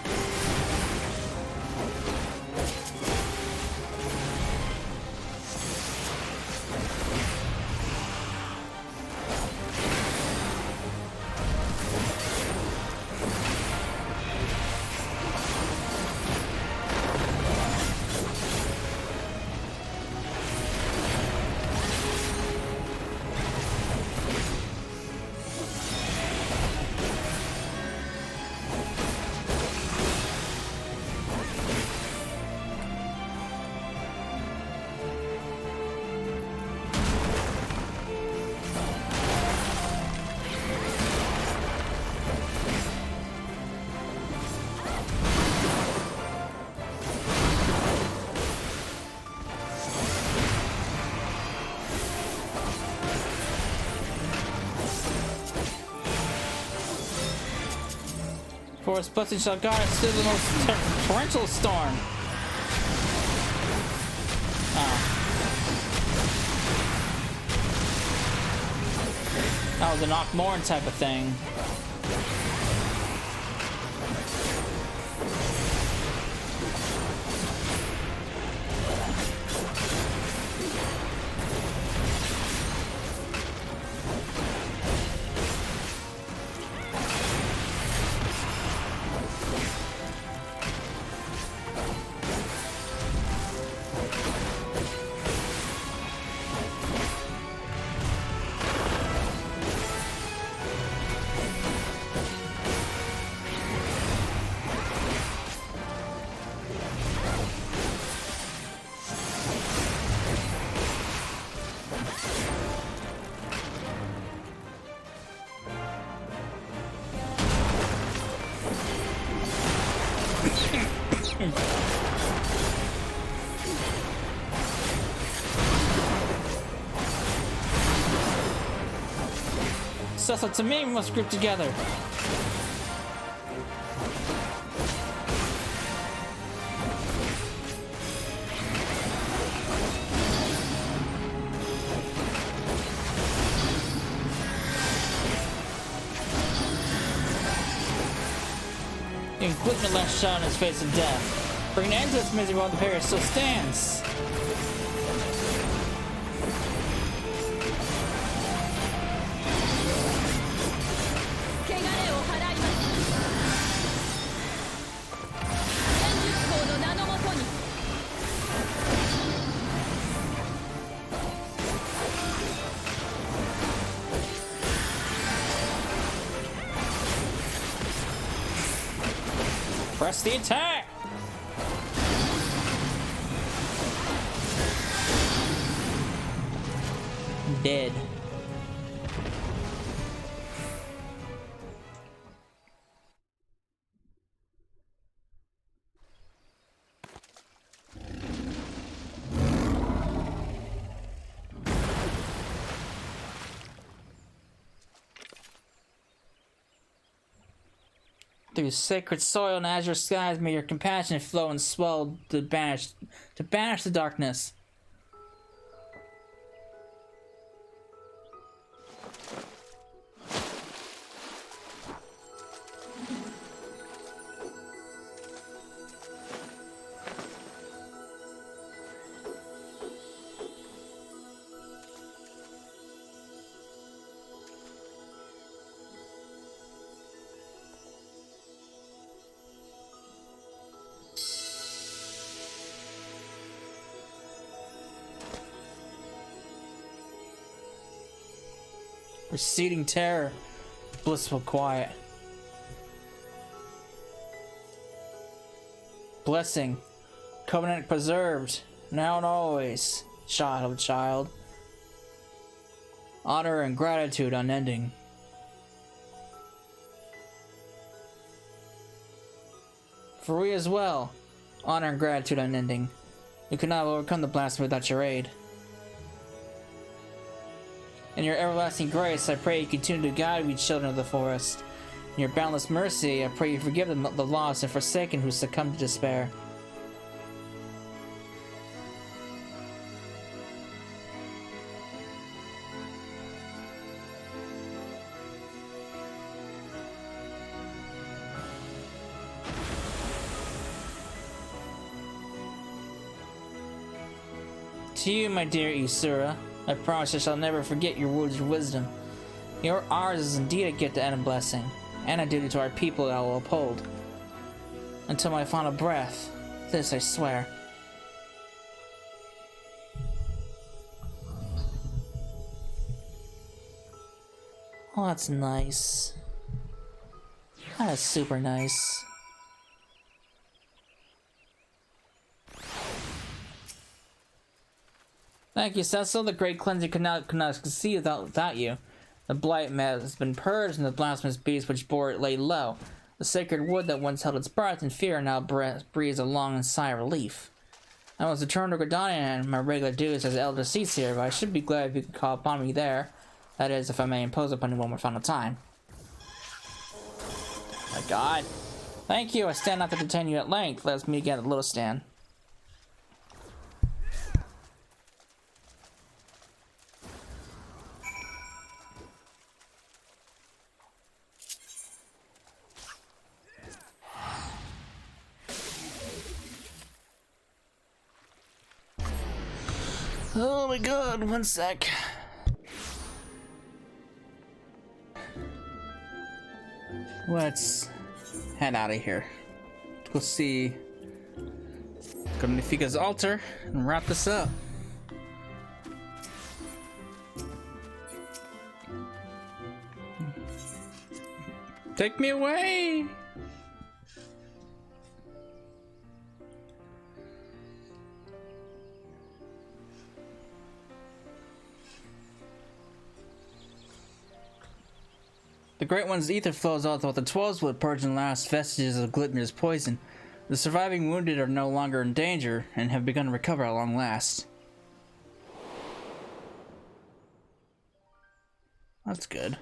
Forest blessing shall guide us through the most torrential storm. Oh. That was an Akmorn type of thing. successful to me, we must group together. Equipment last shot in his face of death. Bring an end to this misery while the barrier still stands. Press the attack! Dead. Through sacred soil and azure skies, may your compassion flow and swell to banish the darkness. Receding terror, blissful quiet. Blessing, covenant preserved, now and always, child of child. Honor and gratitude unending. For we as well, honor and gratitude unending. We could not overcome the blasphemy without your aid. In your everlasting grace, I pray you continue to guide we children of the forest. In your boundless mercy, I pray you forgive the lost and forsaken who succumb to despair. To you, my dear Isura, I promise I shall never forget your words of wisdom. Ours is indeed a gift and a blessing, and a duty to our people that I will uphold. Until my final breath, this I swear. Oh, that's nice. That is super nice. Thank you, Cecil. The great cleansing could not succeed without you. The blight has been purged, and the blasphemous beast which bore it laid low. The sacred wood that once held its breath in fear now breathes a long sigh of relief. I was returned to Gridania and my regular duties as elder seats here, but I should be glad if you could call upon me there. That is, if I may impose upon you one more final time. My God. Thank you. I stand not to detain you at length. Let us meet again at the Little Stand. Oh my God, one sec. Let's head out of here. Go see Nifika's altar and wrap this up. Take me away! The Great One's ether flows out throughout the 12's wood, purging the last vestiges of Glitmir's poison. The surviving wounded are no longer in danger and have begun to recover at long last. That's good.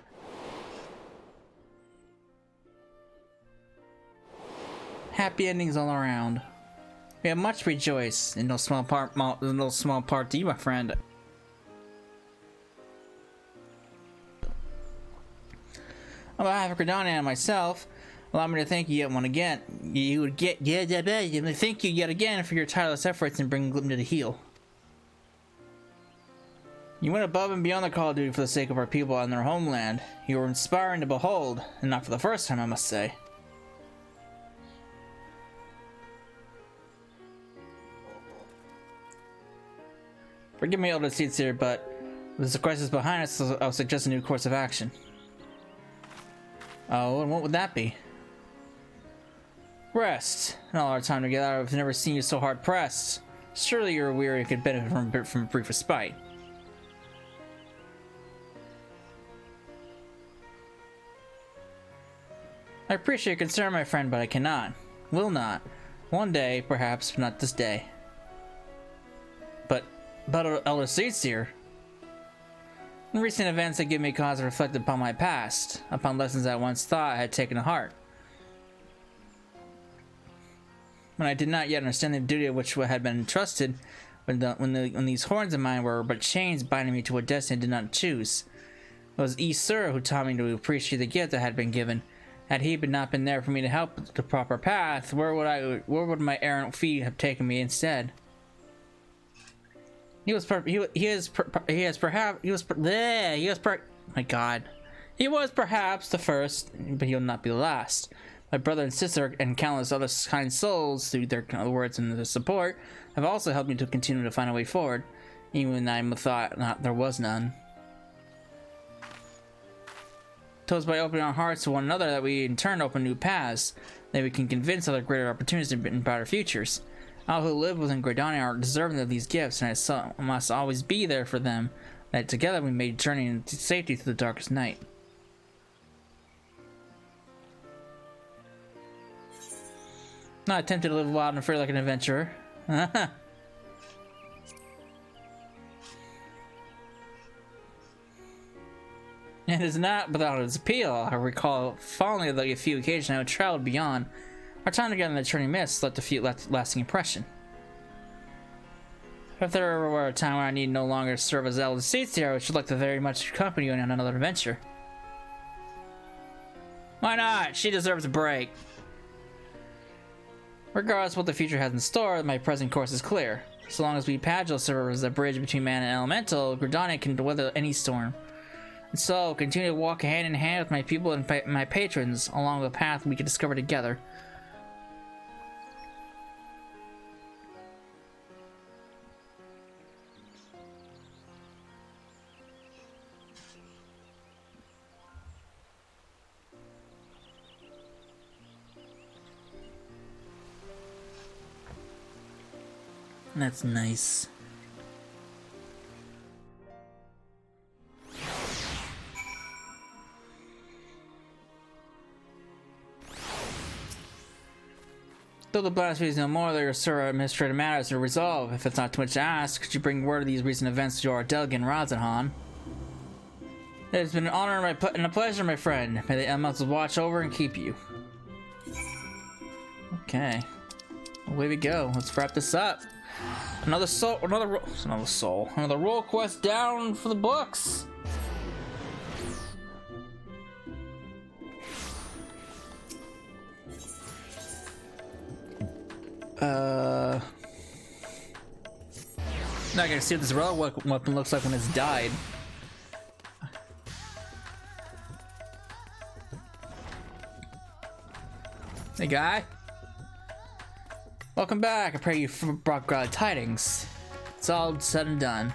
Happy endings all around. We have much to rejoice, in no small part to you, my friend. On behalf of Gridania and myself, allow me to thank you yet thank you yet again for your tireless efforts in bringing Glypna to heal. You went above and beyond the call of duty for the sake of our people and their homeland. You were inspiring to behold, and not for the first time, I must say. Forgive me, Elder Seats here, but with the crisis behind us, I'll suggest a new course of action. Oh, and what would that be? Rest. In all our time together, I've never seen you so hard pressed. Surely you're weary and could benefit from a brief respite. I appreciate your concern, my friend, but I cannot. Will not. One day, perhaps, but not this day. But Elder Seats here. In recent events that give me cause to reflect upon my past, upon lessons I once thought I had taken to heart. When I did not yet understand the duty of which had been entrusted, when these horns of mine were but chains binding me to a destiny I did not choose. It was Sir who taught me to appreciate the gift that had been given. Had he not been there for me to help the proper path, where would my errant feet have taken me instead? He was perhaps the first, but he'll not be the last. My brother and sister and countless other kind souls, through their words and their support, have also helped me to continue to find a way forward, even when I thought there was none. It was by opening our hearts to one another that we in turn open new paths, that we can convince other greater opportunities and brighter futures. All who live within Gridania are deserving of these gifts, and I must always be there for them, that together we may journey into safety through the darkest night. Not attempted to live wild and free like an adventurer. It is not without its appeal. I recall fondly of the few occasions I have traveled beyond. Our time together in the Turning Mist left a lasting impression. If there ever were a time where I need no longer serve as Elder Seats here, I would like to very much accompany you on another adventure. Why not? She deserves a break. Regardless of what the future has in store, my present course is clear. So long as we Pagel serve as a bridge between man and elemental, Gridania can weather any storm. And so, continue to walk hand in hand with my people and my patrons along the path we can discover together. That's nice. Though the blasphemy is no more, there are administrative matters to resolve. If it's not too much to ask, could you bring word of these recent events to our delegate in Razanhan? It has been an honor and a pleasure, my friend. May the elementals watch over and keep you. Okay. Away we go. Let's wrap this up. Another role quest down for the books. Not gonna see what this relic weapon looks like when it's died. Hey guy, welcome back. I pray you brought glad tidings. It's all said and done.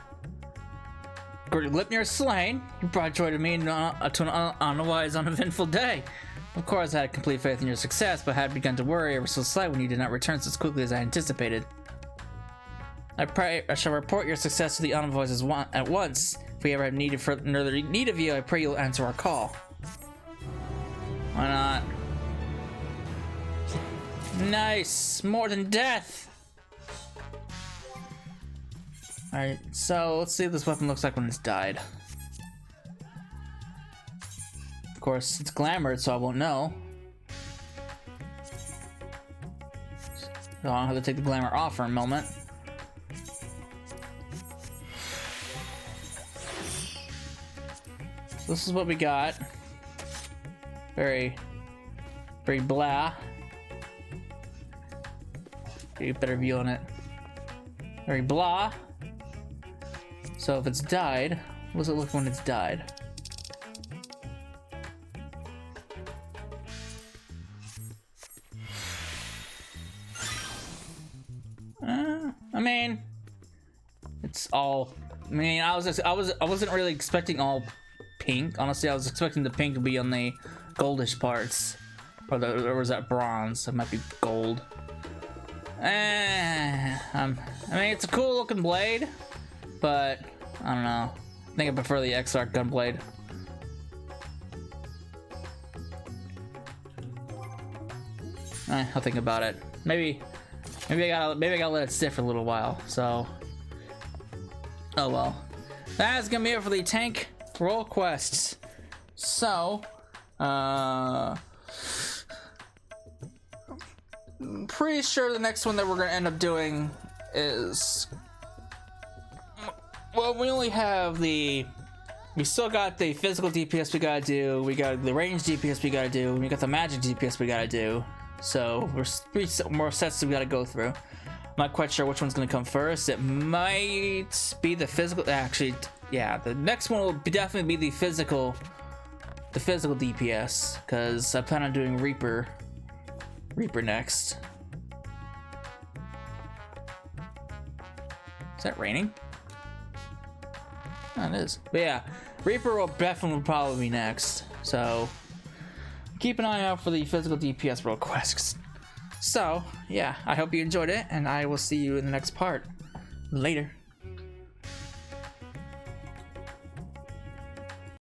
Glypna is slain. You brought joy to me to an otherwise uneventful day. Of course, I had complete faith in your success, but had begun to worry ever so slightly when you did not return so quickly as I anticipated. I shall report your success to the envoys at once. If we ever have another need of you, I pray you'll answer our call. Why not? Nice! More than death! Alright, so let's see what this weapon looks like when it's died. Of course, it's glamored, so I won't know. So I'll have to take the glamour off for a moment. So this is what we got. Very blah. Get a better view on it. Very blah. So if it's died, what does it look when it's died? I mean, it's all. I mean, I wasn't really expecting all pink. Honestly, I was expecting the pink to be on the goldish parts, or was that bronze? It might be gold. I mean, it's a cool looking blade, but I don't know. I think I prefer the XR gunblade. I'll think about it. Maybe I gotta let it sit for a little while. So, oh well. That's gonna be it for the tank roll quests. So, pretty sure the next one that we're gonna end up doing is, well, we only have we still got the physical DPS we gotta do, we got the range DPS we gotta do, we got the magic DPS we gotta do. So there's 3 more sets we gotta go through. I'm not quite sure which one's gonna come first. It might be the physical. Actually, yeah, the next one will definitely be the physical DPS, because I plan on doing Reaper next. Is that raining? Oh, it is. But yeah, Reaper will definitely probably be next. So keep an eye out for the physical DPS roll quests. So yeah, I hope you enjoyed it, and I will see you in the next part. Later.